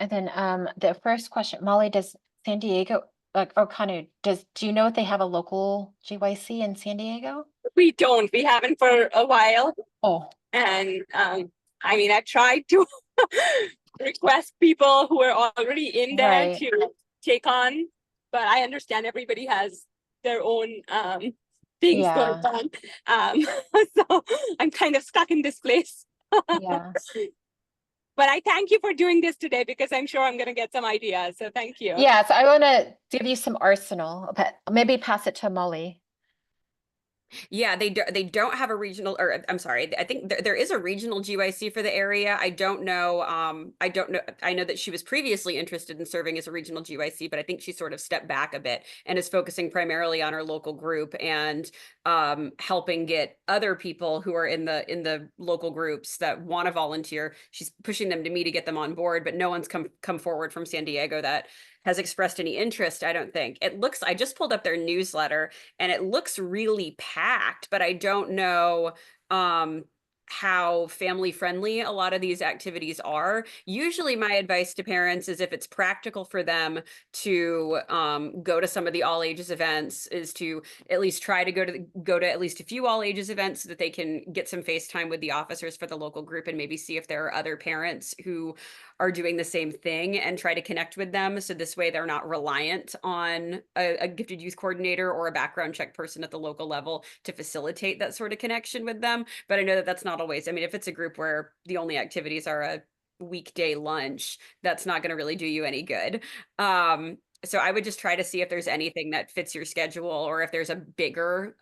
[SPEAKER 1] And then the first question, Molly, does San Diego, or Kanu, do you know if they have a local GYC in San Diego?
[SPEAKER 8] We don't. We haven't for a while.
[SPEAKER 1] Oh.
[SPEAKER 8] And I mean, I tried to request people who are already in there
[SPEAKER 1] Right.
[SPEAKER 8] to take on, but I understand everybody has their own things going
[SPEAKER 1] Yeah.
[SPEAKER 8] on. So I'm kind of stuck in this place.
[SPEAKER 1] Yeah.
[SPEAKER 8] But I thank you for doing this today because I'm sure I'm going to get some ideas. So thank you.
[SPEAKER 1] Yeah, so I want to give you some arsenal, but maybe pass it to Molly.
[SPEAKER 2] Yeah, they don't have a regional, or I'm sorry, I think there is a regional GYC for the area. I don't know. I know that she was previously interested in serving as a regional GYC, but I think she sort of stepped back a bit and is focusing primarily on her local group and helping get other people who are in the local groups that want to volunteer. She's pushing them to me to get them on board, but no one's come forward from San Diego that has expressed any interest. I don't think. I just pulled up their newsletter and it looks really packed, but I don't know how family friendly a lot of these activities are. Usually my advice to parents is if it's practical for them to go to some of the all ages events, is to at least try to go to at least a few all ages events so that they can get some face time with the officers for the local group and maybe see if there are other parents who are doing the same thing and try to connect with them. So this way they're not reliant on a gifted youth coordinator or a background check person at the local level to facilitate that sort of connection with them. But I know that that's not always, I mean, if it's a group where the only activities are a weekday lunch, that's not going to really do you any good. So I would just try to see if there's anything that fits your schedule, or if there's a bigger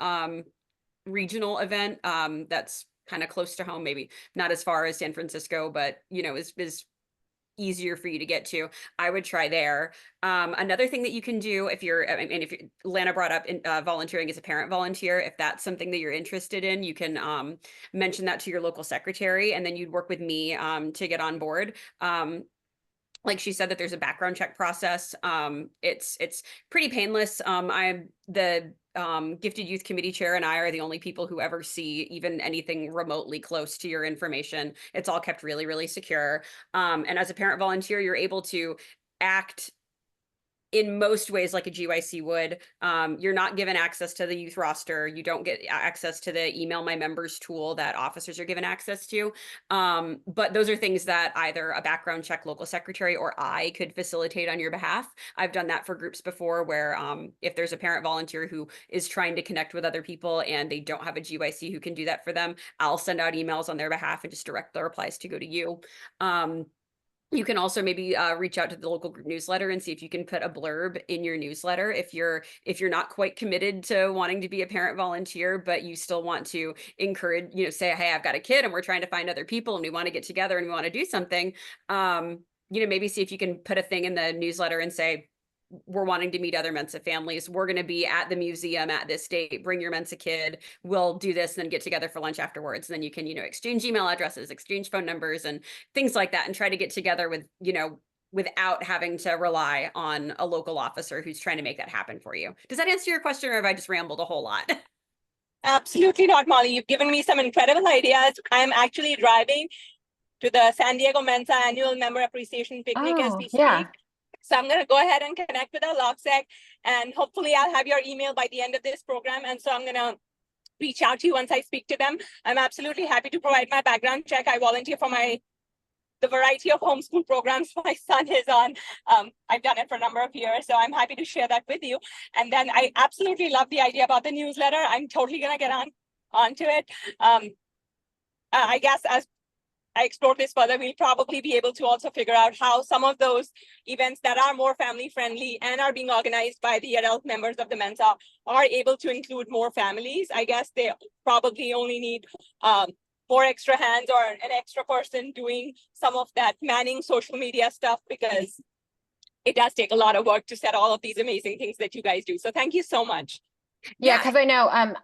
[SPEAKER 2] regional event that's kind of close to home, maybe not as far as San Francisco, but is easier for you to get to. I would try there. Another thing that you can do if Lana brought up volunteering as a parent volunteer, if that's something that you're interested in, you can mention that to your local secretary, and then you'd work with me to get on board. like she said, that there's a background check process. It's pretty painless. I'm the Gifted Youth Committee chair, and I are the only people who ever see even anything remotely close to your information. It's all kept really, really secure. And as a parent volunteer, you're able to act in most ways like a GYC would. You're not given access to the youth roster. You don't get access to the email my members tool that officers are given access to. But those are things that either a background check local secretary or I could facilitate on your behalf. I've done that for groups before where if there's a parent volunteer who is trying to connect with other people and they don't have a GYC who can do that for them, I'll send out emails on their behalf and just direct the replies to go to you. You can also maybe reach out to the local group newsletter and see if you can put a blurb in your newsletter if you're not quite committed to wanting to be a parent volunteer, but you still want to encourage, say, hey, I've got a kid and we're trying to find other people and we want to get together and we want to do something. Maybe see if you can put a thing in the newsletter and say, we're wanting to meet other Mensa families. We're going to be at the museum at this date. Bring your Mensa kid. We'll do this and then get together for lunch afterwards. And then you can, exchange email addresses, exchange phone numbers and things like that, and try to get together with, without having to rely on a local officer who's trying to make that happen for you. Does that answer your question, or have I just rambled a whole lot?
[SPEAKER 8] Absolutely not, Molly. You've given me some incredible ideas. I'm actually driving to the San Diego Mensa annual member appreciation picnic as we speak. So I'm going to go ahead and connect with our LogSec, and hopefully I'll have your email by the end of this program. And so I'm going to reach out to you once I speak to them. I'm absolutely happy to provide my background check. I volunteer for the variety of homeschool programs my son is on. I've done it for a number of years, so I'm happy to share that with you. And then I absolutely love the idea about the newsletter. I'm totally going to get onto it. I guess as I explore this further, we'll probably be able to also figure out how some of those events that are more family friendly and are being organized by the adult members of the Mensa are able to include more families. I guess they probably only need 4 extra hands or an extra person doing some of that manning social media stuff, because it does take a lot of work to set all of these amazing things that you guys do. So thank you so much.
[SPEAKER 1] Yeah, because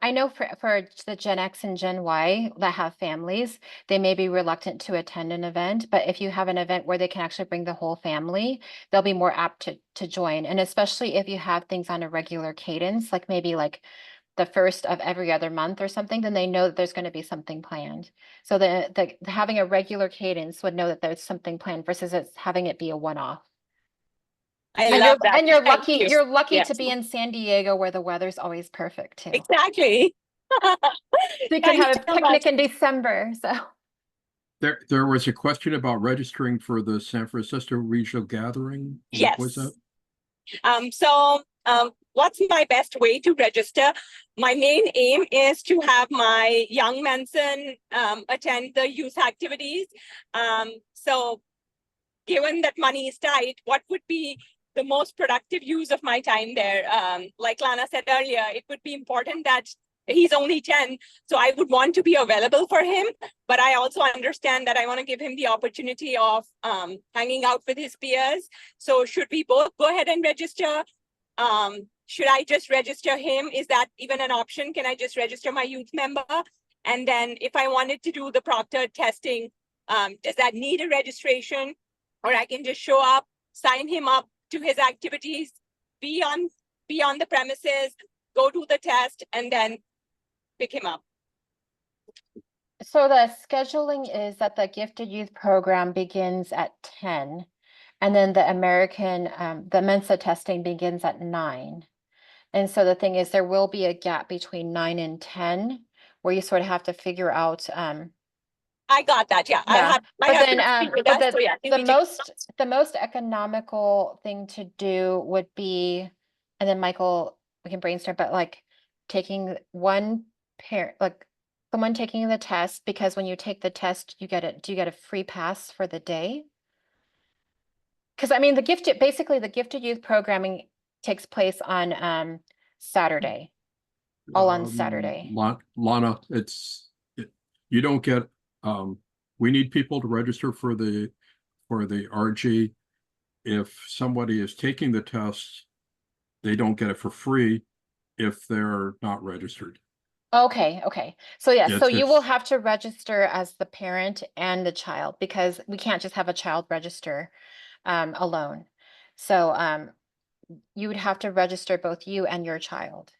[SPEAKER 1] I know for the Gen X and Gen Y that have families, they may be reluctant to attend an event, but if you have an event where they can actually bring the whole family, they'll be more apt to join. And especially if you have things on a regular cadence, like maybe like the first of every other month or something, then they know that there's going to be something planned. So the having a regular cadence would know that there's something planned versus it's having it be a one-off.
[SPEAKER 8] I love that.
[SPEAKER 1] And you're lucky to be in San Diego where the weather's always perfect too.
[SPEAKER 8] Exactly.
[SPEAKER 1] So you can have a picnic in December. So
[SPEAKER 3] there was a question about registering for the San Francisco Regional Gathering.
[SPEAKER 8] Yes.
[SPEAKER 3] What was that?
[SPEAKER 8] What's my best way to register? My main aim is to have my young Mensa attend the youth activities. So given that money is tight, what would be the most productive use of my time there? Like Lana said earlier, it would be important that he's only 10, so I would want to be available for him, but I also understand that I want to give him the opportunity of hanging out with his peers. So should we both go ahead and register? Should I just register him? Is that even an option? Can I just register my youth member? And then if I wanted to do the proctored testing, does that need a registration? Or I can just show up, sign him up to his activities, be on the premises, go do the test, and then pick him up.
[SPEAKER 1] So the scheduling is that the Gifted Youth program begins at 10, and then the Mensa testing begins at 9. And so the thing is, there will be a gap between 9 and 10 where you sort of have to figure out.
[SPEAKER 8] I got that. Yeah.
[SPEAKER 1] The most economical thing to do would be, and then Michael, we can brainstorm, but like taking one pair, like someone taking the test, because when you take the test, do you get a free pass for the day? Because I mean, the Gifted Youth programming takes place on Saturday, all on Saturday.
[SPEAKER 3] Lana, you don't get. We need people to register for the RG. If somebody is taking the test, they don't get it for free if they're not registered.
[SPEAKER 1] Okay. So yeah, so you will have to register as the parent and the child, because we can't just have a child register. alone. So you would have to register both you and your child.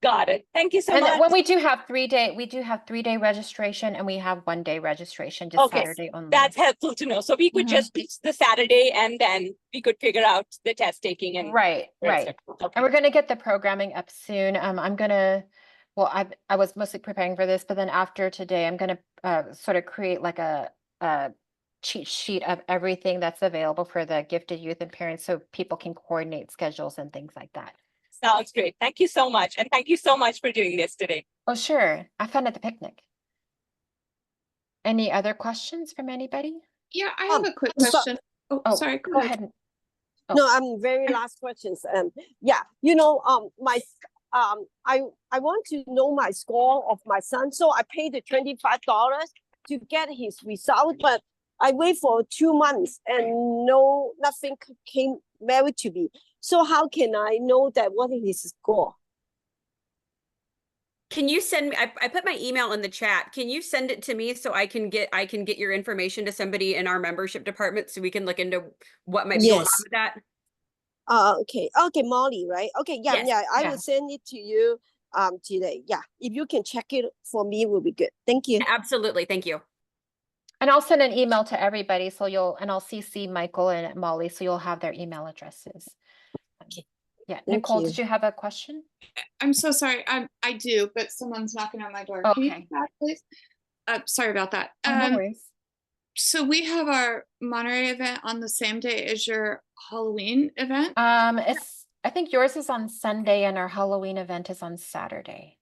[SPEAKER 8] Got it. Thank you so
[SPEAKER 1] And
[SPEAKER 8] much.
[SPEAKER 1] when we do have 3-day registration, and we have 1-day registration, just
[SPEAKER 8] Okay,
[SPEAKER 1] Saturday only.
[SPEAKER 8] that's helpful to know. So we could just pick the Saturday and then we could figure out the test taking and
[SPEAKER 1] Right.
[SPEAKER 8] Okay.
[SPEAKER 1] And we're gonna get the programming up soon. I'm gonna, well, I was mostly preparing for this, but then after today, I'm gonna sort of create like a cheat sheet of everything that's available for the gifted youth and parents, so people can coordinate schedules and things like that.
[SPEAKER 8] Sounds great. Thank you so much. And thank you so much for doing this today.
[SPEAKER 1] Oh, sure. Have fun at the picnic. Any other questions from anybody?
[SPEAKER 7] Yeah, I have a quick question. Oh, sorry.
[SPEAKER 1] Go ahead. Oh.
[SPEAKER 5] No, very last questions. Yeah, I want to know my score of my son, so I paid the $25 to get his result, but I wait for 2 months and nothing came married to me. So how can I know that what is his score?
[SPEAKER 2] Can you send me, I put my email in the chat. Can you send it to me so I can get your information to somebody in our membership department so we can look into what might be going on with that?
[SPEAKER 5] Okay, Molly, right? Okay, I will send it to you today. Yeah, if you can check it for me, will be good. Thank you.
[SPEAKER 2] Absolutely, thank you.
[SPEAKER 1] And I'll send an email to everybody, so I'll CC Michael and Molly, so you'll have their email addresses.
[SPEAKER 5] Okay.
[SPEAKER 1] Yeah, Nicole, did you have a question?
[SPEAKER 4] I'm so sorry. I do, but someone's knocking on my door. Can you
[SPEAKER 1] Okay.
[SPEAKER 4] do that, please? Sorry about that.
[SPEAKER 1] No worries.
[SPEAKER 4] So we have our Monterey event on the same day as your Halloween event.
[SPEAKER 1] I think yours is on Sunday and our Halloween event is on Saturday.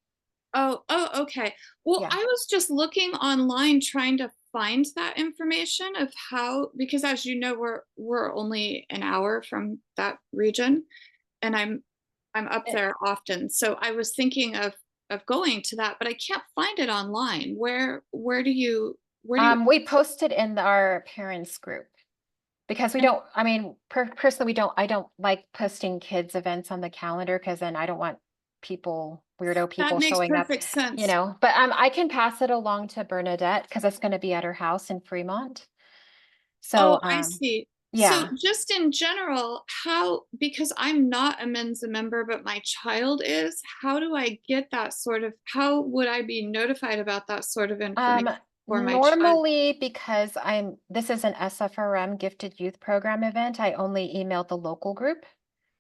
[SPEAKER 4] Oh, okay. Well, I was just looking online trying to find that information of how, because as you know, we're only an hour from that region, and I'm up there often. So I was thinking of going to that, but I can't find it online. Where do you
[SPEAKER 1] we posted in our parents group, because we don't, I mean, personally, I don't like posting kids events on the calendar, because then I don't want weirdo people showing up,
[SPEAKER 4] sense.
[SPEAKER 1] you know, but I can pass it along to Bernadette, because it's going to be at her house in Fremont. So
[SPEAKER 4] I see.
[SPEAKER 1] Yeah.
[SPEAKER 4] So just in general, because I'm not a Mensa member, but my child is, how do I get that how would I be notified about that sort of information for my child?
[SPEAKER 1] Normally, because this is an SFRM gifted youth program event, I only emailed the local group.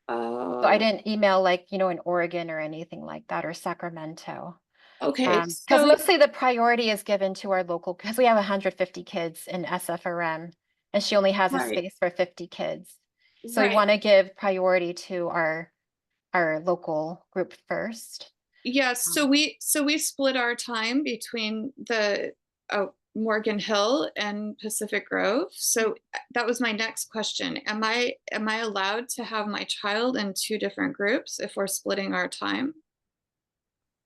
[SPEAKER 1] So I didn't email in Oregon or anything like that, or Sacramento.
[SPEAKER 4] Okay.
[SPEAKER 1] Because mostly the priority is given to our local, because we have 150 kids in SFRM, and she only has a space for 50 kids. So we want to give priority to our local group first.
[SPEAKER 4] Yes. So we split our time between the Morgan Hill and Pacific Grove. So that was my next question. Am I allowed to have my child in 2 different groups if we're splitting our time?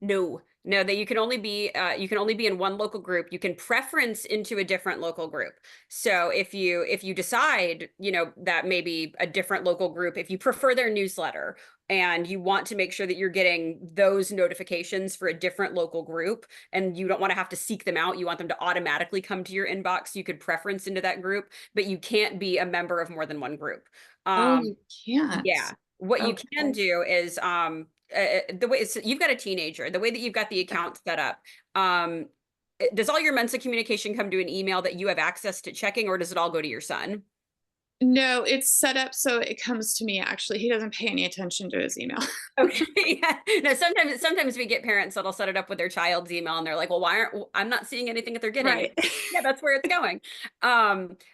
[SPEAKER 2] No, that you can only be in one local group. You can preference into a different local group. So if you decide, that maybe a different local group, if you prefer their newsletter and you want to make sure that you're getting those notifications for a different local group, and you don't want to have to seek them out, you want them to automatically come to your inbox, you could preference into that group, but you can't be a member of more than one group.
[SPEAKER 4] You can't.
[SPEAKER 2] Yeah. What you can do is the way you've got a teenager, the way that you've got the account set up, does all your Mensa communication come to an email that you have access to checking, or does it all go to your son?
[SPEAKER 4] No, it's set up so it comes to me. Actually, he doesn't pay any attention to his email.
[SPEAKER 2] Okay. Yeah. No, sometimes we get parents that'll set it up with their child's email, and they're like, well, I'm not seeing anything that they're getting.
[SPEAKER 4] Right.
[SPEAKER 2] Yeah, that's where it's going.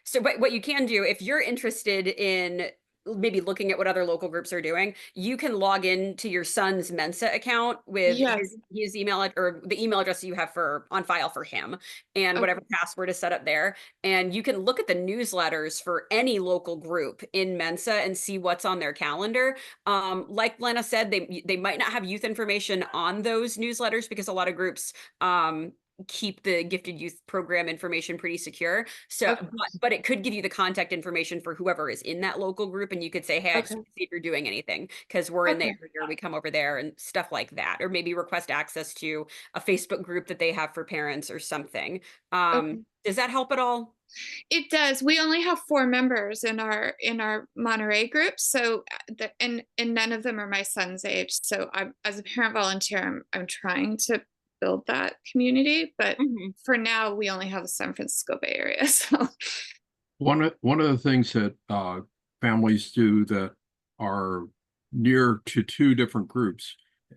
[SPEAKER 2] So what you can do, if you're interested in maybe looking at what other local groups are doing, you can log in to your son's Mensa account with his email, or the email address you have on file for him, and whatever password is set up there. And you can look at the newsletters for any local group in Mensa and see what's on their calendar. Like Lana said, they might not have youth information on those newsletters, because a lot of groups keep the gifted youth program information pretty secure. So, but it could give you the contact information for whoever is in that local group. And you could say, hey, I just want to see if you're doing anything because we're in the area, or we come over there and stuff like that. Or maybe request access to a Facebook group that they have for parents or something. Does that help at all?
[SPEAKER 4] It does. We only have 4 members in our Monterey group, so and none of them are my son's age. So I'm, as a parent volunteer, I'm trying to build that community, but for now we only have the San Francisco Bay Area. So
[SPEAKER 3] one of the things that families do that are near to 2 different groups,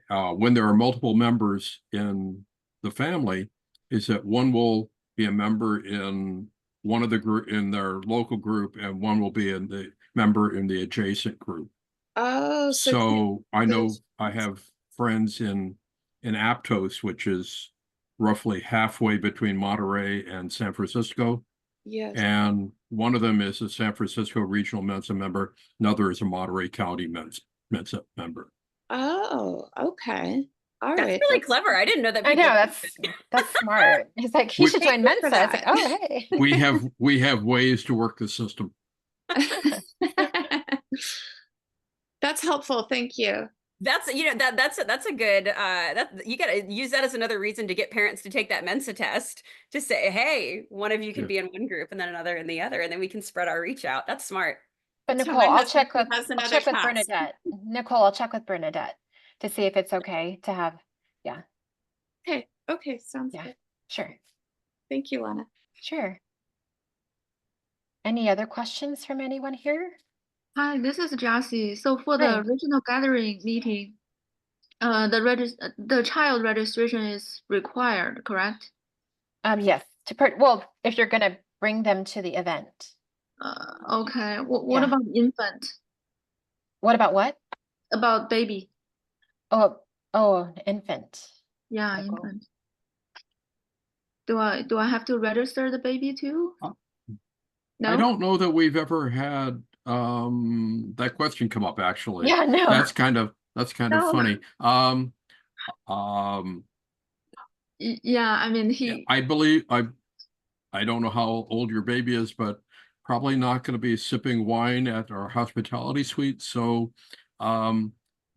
[SPEAKER 3] when there are multiple members in the family, is that one will be a member in one of the group in their local group, and one will be in the member in the adjacent group.
[SPEAKER 4] Oh,
[SPEAKER 3] so I know I have friends in Aptos, which is roughly halfway between Monterey and San Francisco.
[SPEAKER 4] Yes.
[SPEAKER 3] And one of them is a San Francisco Regional Mensa member. Another is a Monterey County Mensa member.
[SPEAKER 4] Oh, okay. All
[SPEAKER 2] that's
[SPEAKER 4] right.
[SPEAKER 2] really clever. I didn't know that.
[SPEAKER 1] I know, that's smart. He's like, he should join Mensa. It's like, oh, hey.
[SPEAKER 3] we have ways to work the system.
[SPEAKER 4] That's helpful. Thank you.
[SPEAKER 2] That's that's a good that you got to use that as another reason to get parents to take that Mensa test, to say, hey, one of you can be in one group and then another in the other, and then we can spread our reach out. That's smart.
[SPEAKER 1] But Nicole, I'll check with Bernadette. Nicole, I'll check with Bernadette to see if it's okay to have. Yeah.
[SPEAKER 4] Okay, sounds good.
[SPEAKER 1] Sure.
[SPEAKER 4] Thank you, Lana.
[SPEAKER 1] Sure. Any other questions from anyone here?
[SPEAKER 7] Hi, this is Jassy. So for the regional gathering meeting, the child registration is required, correct?
[SPEAKER 1] Yes. Well, if you're gonna bring them to the event.
[SPEAKER 7] Okay. What about infant?
[SPEAKER 1] What about what?
[SPEAKER 7] About baby.
[SPEAKER 1] Oh, infant.
[SPEAKER 7] Yeah, infant. Do I have to register the baby too? No?
[SPEAKER 3] I don't know that we've ever had that question come up, actually.
[SPEAKER 1] Yeah, no.
[SPEAKER 3] That's kind of funny.
[SPEAKER 7] Yeah, I mean
[SPEAKER 3] I believe I don't know how old your baby is, but probably not going to be sipping wine at our hospitality suite. So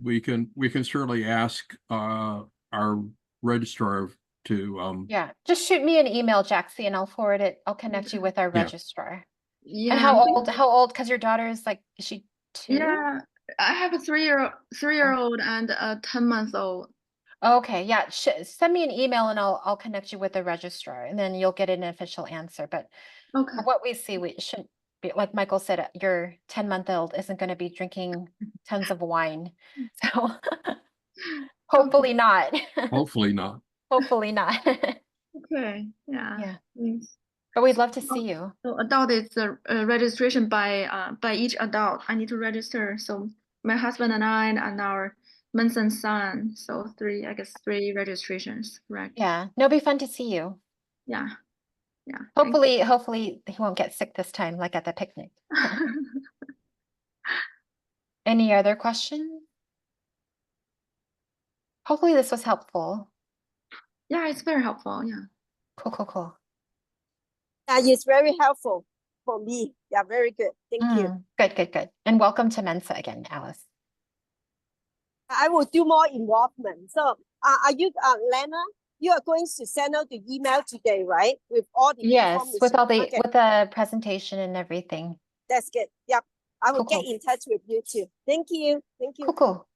[SPEAKER 3] we can certainly ask our registrar to
[SPEAKER 1] yeah, just shoot me an email, Jaxie, and I'll forward it. I'll connect you with our registrar.
[SPEAKER 7] Yeah.
[SPEAKER 1] And how old? Because your daughter is like, is she 2?
[SPEAKER 7] Yeah, I have a 3-year-old and a 10-month-old.
[SPEAKER 1] Okay, yeah. Send me an email and I'll connect you with the registrar, and then you'll get an official answer. But what we see, we shouldn't be, like Michael said, your 10-month-old isn't going to be drinking tons of wine. So hopefully not.
[SPEAKER 3] Hopefully not.
[SPEAKER 1] Hopefully not.
[SPEAKER 7] Okay. Yeah. Thanks.
[SPEAKER 1] But we'd love to see you.
[SPEAKER 7] So adult is the registration by each adult. I need to register. So my husband and I and our Mensa son. So 3 registrations, correct?
[SPEAKER 1] Yeah. No, it'll be fun to see you.
[SPEAKER 7] Yeah.
[SPEAKER 1] Hopefully he won't get sick this time, like at the picnic. Any other questions? Hopefully this was helpful.
[SPEAKER 7] Yeah, it's very helpful. Yeah.
[SPEAKER 1] Cool.
[SPEAKER 5] Yeah, it's very helpful for me. Yeah, very good. Thank you.
[SPEAKER 1] Good. And welcome to Mensa again, Alice.
[SPEAKER 5] I will do more involvement. So are you, Lana, you are going to send out the email today, right? With all the
[SPEAKER 1] information. With all the with the presentation and everything.
[SPEAKER 5] That's good. Yep. I will get in touch with you too. Thank you.
[SPEAKER 1] Cool.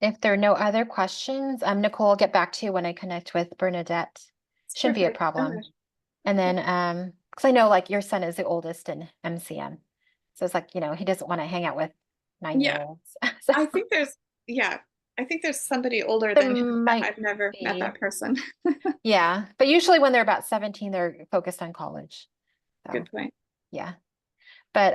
[SPEAKER 1] If there are no other questions, Nicole, I'll get back to you when I connect with Bernadette. Shouldn't be a problem. And then because I know like your son is the oldest in MCM. So it's like, he doesn't want to hang out with 9-year-olds. So,
[SPEAKER 4] I think there's somebody older than him. I've never met that person.
[SPEAKER 1] Yeah, but usually when they're about 17, they're focused on college. So,
[SPEAKER 4] good point.
[SPEAKER 1] Yeah. But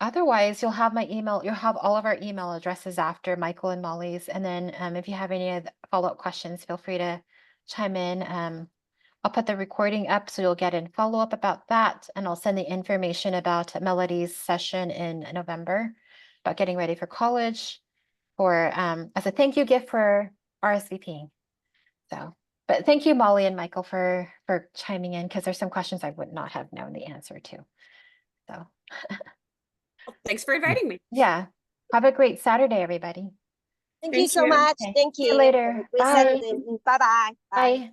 [SPEAKER 1] otherwise, you'll have my email. You'll have all of our email addresses after Michael and Molly's. And then if you have any follow-up questions, feel free to chime in. I'll put the recording up so you'll get in follow-up about that. And I'll send the information about Melody's session in November about getting ready for college as a thank you gift for RSVPing. So, but thank you, Molly and Michael, for chiming in, because there's some questions I would not have known the answer to. So
[SPEAKER 2] Thanks for inviting me.
[SPEAKER 1] yeah, have a great Saturday, everybody.
[SPEAKER 5] Thank you
[SPEAKER 2] Thank
[SPEAKER 5] so
[SPEAKER 2] you.
[SPEAKER 5] much.
[SPEAKER 1] Okay.
[SPEAKER 5] Thank
[SPEAKER 1] See you
[SPEAKER 5] you.
[SPEAKER 1] later.
[SPEAKER 5] Have a great
[SPEAKER 1] Bye.
[SPEAKER 5] Saturday. Bye-bye. Bye.
[SPEAKER 1] Bye.